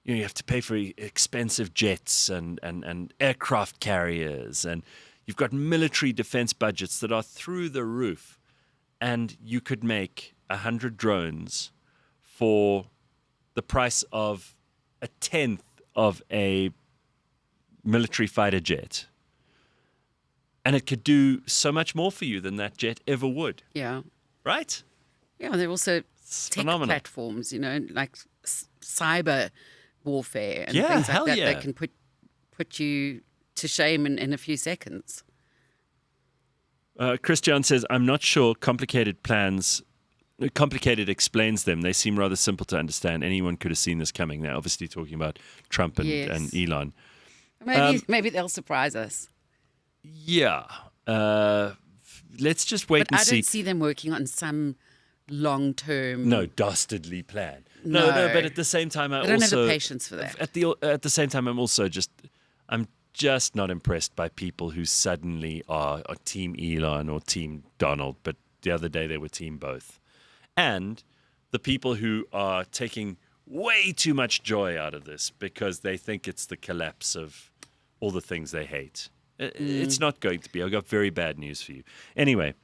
You have to pay for expensive jets and aircraft carriers, and you've got military defense budgets that are through the roof. And you could make 100 drones for the price of a tenth of a military fighter jet. And it could do so much more for you than that jet ever would, Yeah. right? Yeah, there are also tech phenomenal. platforms, like cyber warfare and Yeah, things like hell that yeah. that can put you to shame in a few seconds. Christian says, I'm not sure complicated explains them. They seem rather simple to understand. Anyone could have seen this coming. They're obviously talking about Trump and, Yes. and Elon. Maybe they'll surprise us. Yeah. Let's just wait But and I see. don't see them working on some long-term... No, dastardly plan. No, No. but at the same time, I don't have also the patience for that. At the same time, I'm just not impressed by people who suddenly are Team Elon or Team Donald. But the other day they were Team both, and the people who are taking way too much joy out of this because they think it's the collapse of all the things they hate. It's not going to be. I've got very bad news for you. Anyway,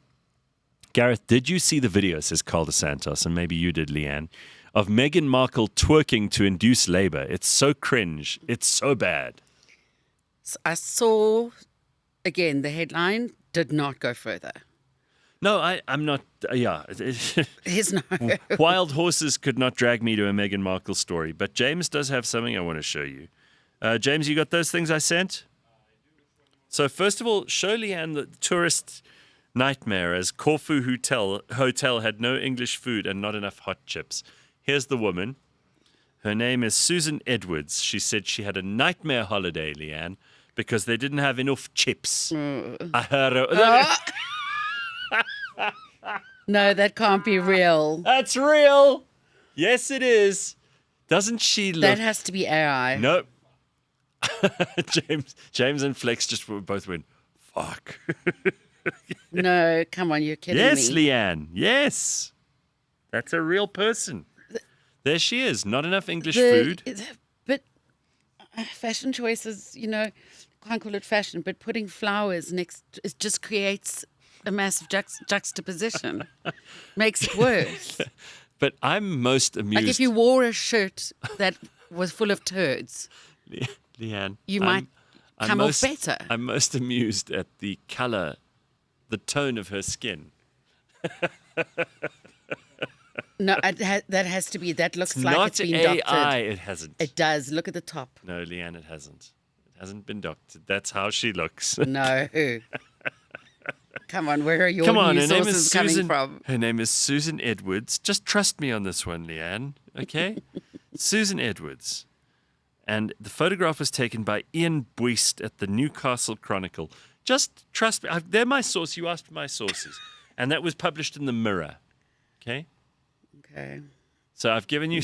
Gareth, did you see the video, says Carl DeSantos, and maybe you did, Leigh-Ann, of Meghan Markle twerking to induce labor? It's so cringe. It's so bad. I saw, again, the headline did not go further. No, I'm not. Yeah. There's no... Wild horses could not drag me to a Meghan Markle story. But James does have something I want to show you. James, you got those things I sent? So first of all, show Leigh-Ann the tourist nightmare as Corfu Hotel had no English food and not enough hot chips. Here's the woman. Her name is Susan Edwards. She said she had a nightmare holiday, Leigh-Ann, because they didn't have enough chips. I heard her. No, that can't be real. That's real. Yes, it is. Doesn't she look? That has to be AI. No. James and Flex just both went, fuck. No, come on, you're kidding Yes, me. Leigh-Ann. Yes. That's a real person. There she is. Not enough English The- food. But fashion choices, can't call it fashion, but putting flowers next, it just creates a massive juxtaposition. Makes it worse. But I'm most amused. Like if you wore a shirt that was full of turds, Leigh-Ann, you might come off better. I'm most amused at the color, the tone of her skin. No, that has to be, that looks It's like not it's been AI. doctored. It hasn't. It does. Look at the top. No, Leigh-Ann, it hasn't. It hasn't been doctored. That's how she looks. No. Come on, where are your Come on, news her name is sources coming Susan. from? Her name is Susan Edwards. Just trust me on this one, Leigh-Ann. Okay, Susan Edwards, and the photograph was taken by Ian Buist at the Newcastle Chronicle. Just trust me. They're my source. You asked for my sources, and that was published in the Mirror. Okay, Okay. so I've given you.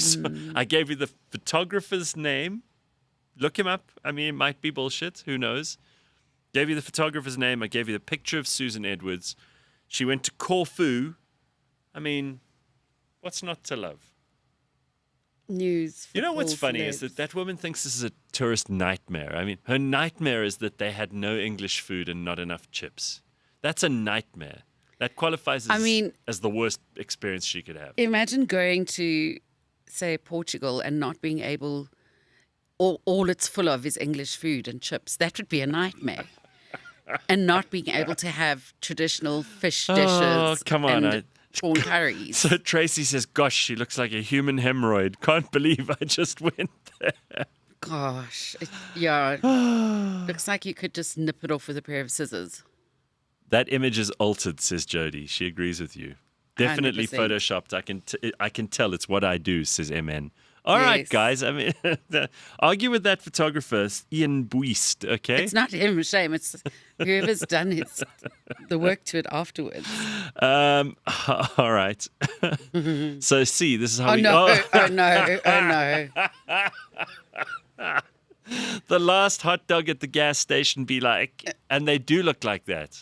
I gave you the photographer's name. Look him up. I mean, it might be bullshit. Who knows? Gave you the photographer's name. I gave you the picture of Susan Edwards. She went to Corfu. I mean, what's not to love? News. You know what's football funny is celebs. that woman thinks this is a tourist nightmare. I mean, her nightmare is that they had no English food and not enough chips. That's a nightmare. That qualifies as the worst experience she could have. Imagine going to, say, Portugal and not being able, all it's full of is English food and chips. That would be a nightmare. And not being able to have traditional fish dishes. Oh, come on, and prawn curries. So Tracy says, gosh, she looks like a human hemorrhoid. Can't believe I just went there. Gosh. Looks like you could just nip it off with a pair of scissors. That image is altered, says Jody. She agrees with you. Definitely 100%. photoshopped. I can tell it's what I do, says MN. All right, Yes. guys. I mean, argue with that photographer, Ian Buist, okay? It's not him, shame. It's whoever's done the work to it afterwards. All right. So, see, this is how Oh, we... no. Oh, no. Oh, no. The last hot dog at the gas station be like, and they do look like that.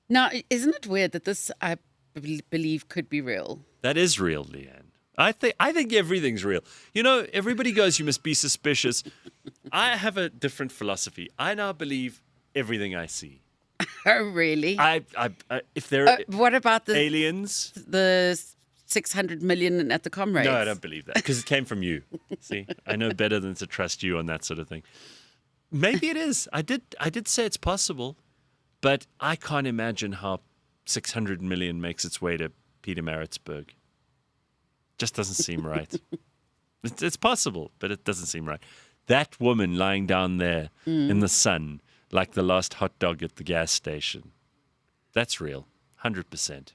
Now, isn't it weird that this, I believe, could be real? That is real, Leigh-Ann. I think everything's real. You know, everybody goes, you must be suspicious. I have a different philosophy. I now believe everything I see. Oh, really? If there are What about the aliens, 600 million at the Comrades? no, I don't believe that because it came from you. See, I know better than to trust you on that sort of thing. Maybe it is. I did say it's possible, But I can't imagine how 600 million makes its way to Pietermaritzburg. Just doesn't seem right. It's possible, but it doesn't seem right. That woman lying down there in the sun, like the last hot dog at the gas station, that's real, 100%.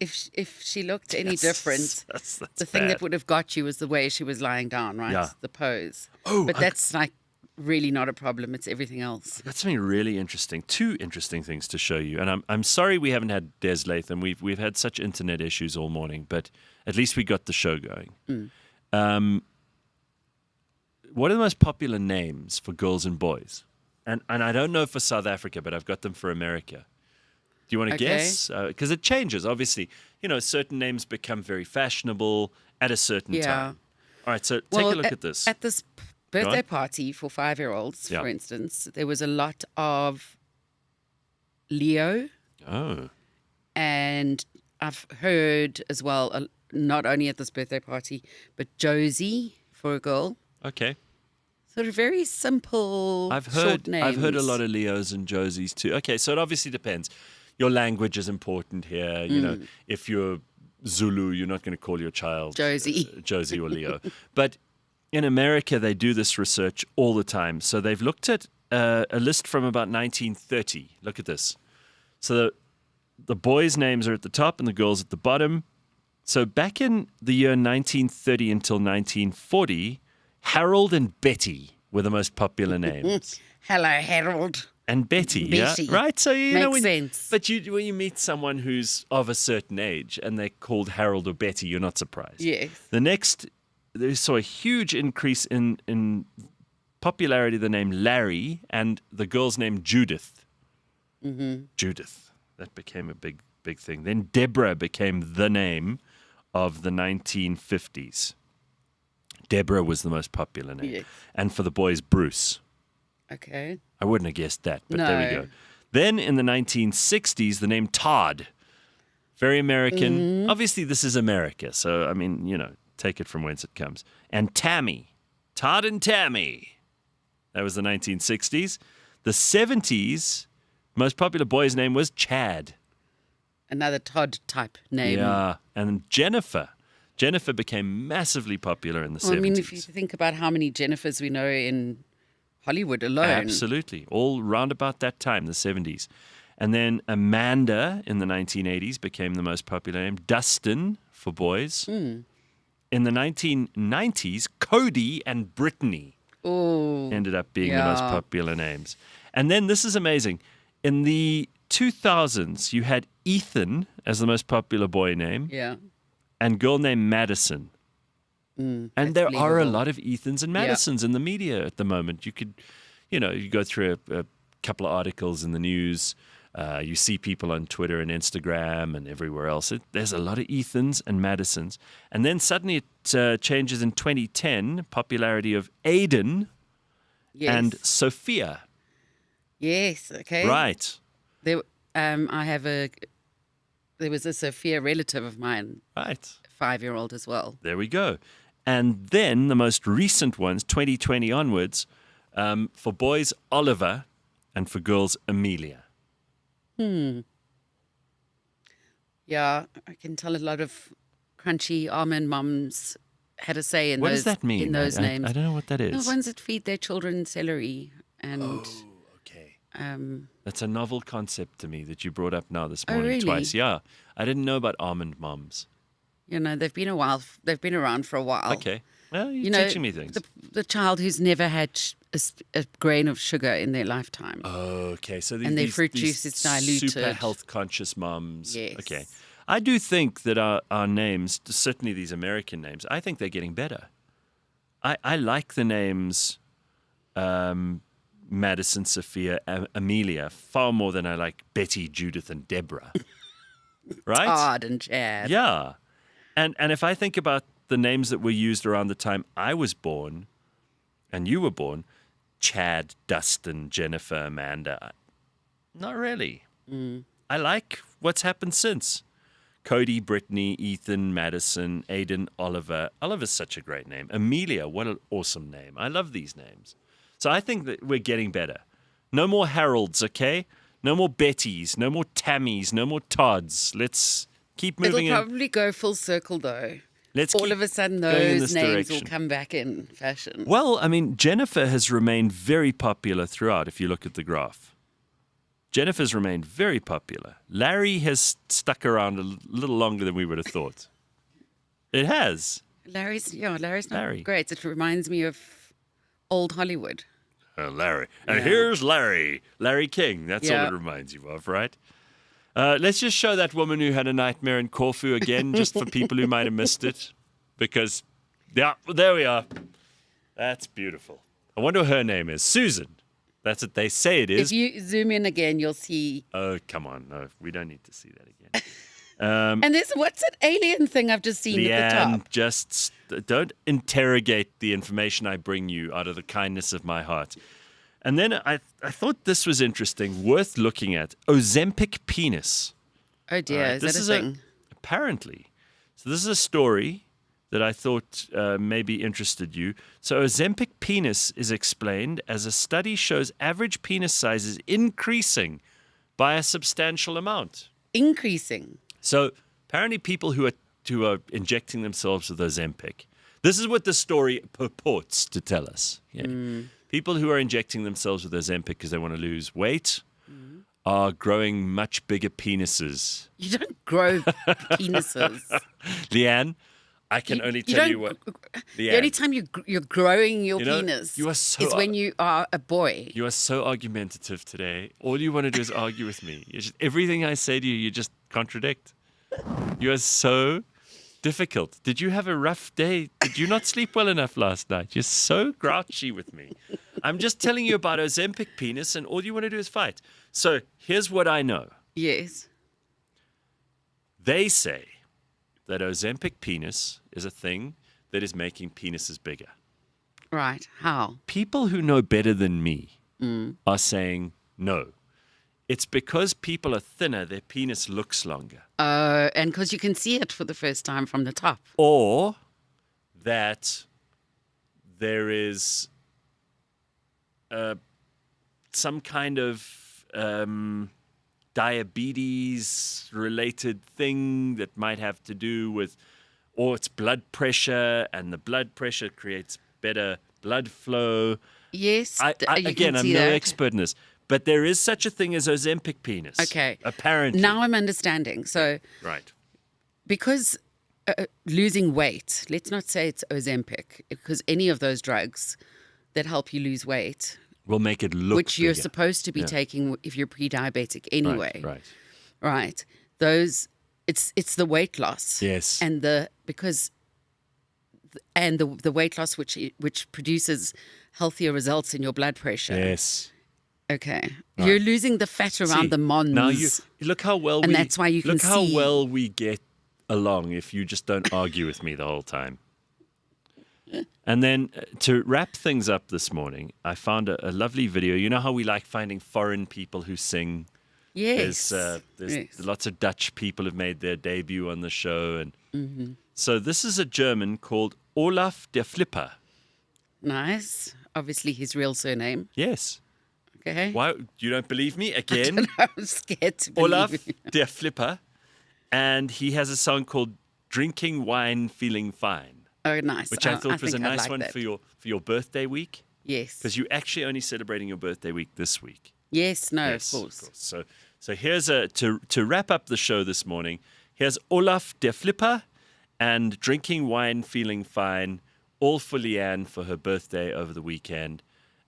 If she looked any different, That's the thing bad. that would have got you was the way she was lying down, right? Yeah. The pose. Oh, but that's like really not a problem. It's everything else. That's something really interesting. Two interesting things to show you. And I'm sorry we haven't had Des Latham. We've had such internet issues all morning, but at least we got the show going. What are the most popular names for girls and boys? And I don't know for South Africa, but I've got them for America. Do you want to guess? Because it changes, obviously. Certain names become very fashionable at a certain time. All right, so take a look at this. At this birthday party for 5-year-olds, for instance, there was a lot of Leo. Oh. And I've heard as well, not only at this birthday party, but Josie for a girl. Okay. Sort of very simple, short names. I've heard a lot of Leos and Josies too. Okay, so it obviously depends. Your language is important here. If you're Zulu, you're not going to call your child Josie or Leo. But in America, they do this research all the time. So they've looked at a list from about 1930. Look at this. So the boys' names are at the top and the girls at the bottom. So back in the year 1930 until 1940, Harold and Betty were the most popular names. Hello, Harold. And Betty, Betty. yeah? Right? So, Makes sense. But when you meet someone who's of a certain age and they're called Harold or Betty, you're not surprised. Yes. The next, they saw a huge increase in popularity of the name Larry and the girl's name Judith. Mm-hmm. Judith. That became a big thing. Then Deborah became the name of the 1950s. Deborah was the most popular name. Yes. And for the boys, Bruce. Okay. I wouldn't have guessed that, but there we go. Then in the 1960s, the name Todd. Very American. Mm-hmm. Obviously, this is America. So, I mean, take it from whence it comes. And Tammy. Todd and Tammy. That was the 1960s. The 70s, most popular boy's name was Chad. Another Todd type name. Yeah. And Jennifer. Jennifer became massively popular in the 70s. I mean, if you think about how many Jennifers we know in Hollywood alone. Absolutely. All round about that time, the 70s. And then Amanda in the 1980s became the most popular name. Dustin for boys. In the 1990s, Cody and Brittany ended up being the most popular names. And then this is amazing. In the 2000s, you had Ethan as the most popular boy name. Yeah. And girl named Madison. And there are a lot of Ethans and Madisons in the media at the moment. You could, you go through a couple of articles in the news. You see people on Twitter and Instagram and everywhere else. There's a lot of Ethans and Madisons. And then suddenly it changes in 2010, popularity of Aiden and Sophia. Yes, okay. Right. There was a Sophia relative of mine. Right. 5-year-old as well. There we go. And then the most recent ones, 2020 onwards, for boys, Oliver, and for girls, Amelia. Yeah, I can tell a lot of crunchy almond mums had a say in What those does that mean? in those names. I don't know what that is. The ones that feed their children celery and Okay. um That's a novel concept to me that you brought up now this morning really? twice. Yeah. I didn't know about almond moms. they've been around for a while. Okay. Well, you're teaching me things. The child who's never had a grain of sugar in their lifetime. Okay. So And their fruit juice is diluted. Super health conscious moms. Yes. Okay. I do think that our names, certainly these American names, I think they're getting better. I like the names Madison, Sophia, Amelia far more than I like Betty, Judith, and Deborah. Right? Todd and Chad. Yeah. And if I think about the names that were used around the time I was born and you were born, Chad, Dustin, Jennifer, Amanda, not really. I like what's happened since. Cody, Brittany, Ethan, Madison, Aiden, Oliver. Oliver's such a great name. Amelia, what an awesome name. I love these names. So I think that we're getting better. No more Harolds, okay? No more Bettys, no more Tammys, no more Todds. Let's keep moving. It'll probably go full circle, though. Let's All keep of a sudden, going in those this names direction. will come back in fashion. Well, I mean, Jennifer has remained very popular throughout, if you look at the graph. Jennifer's remained very popular. Larry has stuck around a little longer than we would have thought. It has. Larry's not Larry. great. It reminds me of old Hollywood. Larry. And Yeah. here's Larry. Larry King. That's all Yeah. it reminds you of, right? Let's just show that woman who had a nightmare in Corfu again, just for people who might have missed it. Because, yeah, there we are. That's beautiful. I wonder what her name is. Susan. That's what they say it is. If you zoom in again, you'll see. Oh, come on. No, we don't need to see that again. And there's what's that alien thing I've just seen at the Leigh-Ann, top? just don't interrogate the information I bring you out of the kindness of my heart. And then I thought this was interesting, worth looking at. Ozempic penis. Oh dear, All right, is that a thing? Apparently. So this is a story that I thought maybe interested you. So Ozempic penis is explained as a study shows average penis sizes increasing by a substantial amount. Increasing. So apparently people who are injecting themselves with Ozempic, this is what the story purports to tell us. Yeah. People who are injecting themselves with Ozempic because they want to lose weight are growing much bigger penises. You don't grow penises. Leigh-Ann, I can only tell you what. The only time you're growing your You know, penis you are so- is when you are a boy. You are so argumentative today. All you want to do is argue with me. Everything I say to you, you just contradict. You are so difficult. Did you have a rough day? Did you not sleep well enough last night? You're so grouchy with me. I'm just telling you about Ozempic penis, and all you want to do is fight. So here's what I know. Yes. They say that Ozempic penis is a thing that is making penises bigger. Right. How? People who know better than me are saying no. It's because people are thinner, their penis looks longer. And because you can see it for the first time from the top. Or that there is some kind of diabetes-related thing that might have to do with, or it's blood pressure, and the blood pressure creates better blood flow. Yes. Again, I'm no expert in this, but there is such a thing as Ozempic penis. Okay. Apparently. Now I'm understanding. So Right. because losing weight, let's not say it's Ozempic, because any of those drugs that help you lose weight, We'll make it look which you're bigger. supposed to be taking if you're pre-diabetic anyway. Right. Right. Those it's the weight loss. Yes. And the weight loss which produces healthier results in your blood pressure. Yes. Okay. You're losing the fat around See, the mons. Now you look how well And that's why you can look how see- well we get along if you just don't argue with me the whole time. And then to wrap things up this morning, I found a lovely video. You know how we like finding foreign people who sing? Yes. There's Yes. lots of Dutch people have made their debut on the show. And so this is a German called Olaf der Flipper. Nice. Obviously his real surname. Yes. Okay. Why? You don't believe me? Again? I'm scared to believe Olaf you. der Flipper. And he has a song called Drinking Wine Feeling Fine, Oh, nice. which I thought was a think I'd nice like one that. for your birthday week. Yes. Because you're actually only celebrating your birthday week this week. Yes, no, Yes, of course. So here's to wrap up the show this morning. Here's Olaf der Flipper and Drinking Wine Feeling Fine, all for Leigh-Ann for her birthday over the weekend.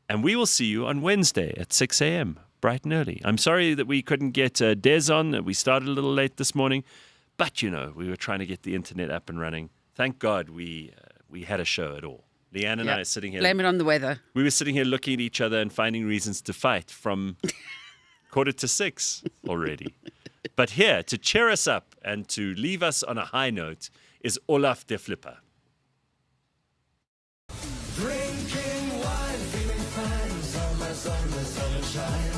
And we will see you on Wednesday at 6 a.m., bright and early. I'm sorry that we couldn't get Des on. We started a little late this morning. But, we were trying to get the internet up and running. Thank God we had a show at all. Leigh-Ann and I are sitting here. Blame it on the weather. We were sitting here looking at each other and finding reasons to fight from 5:45 already. But here, to cheer us up and to leave us on a high note, is Olaf der Flipper. Drinking wine, feeling fine, summer, sunshine.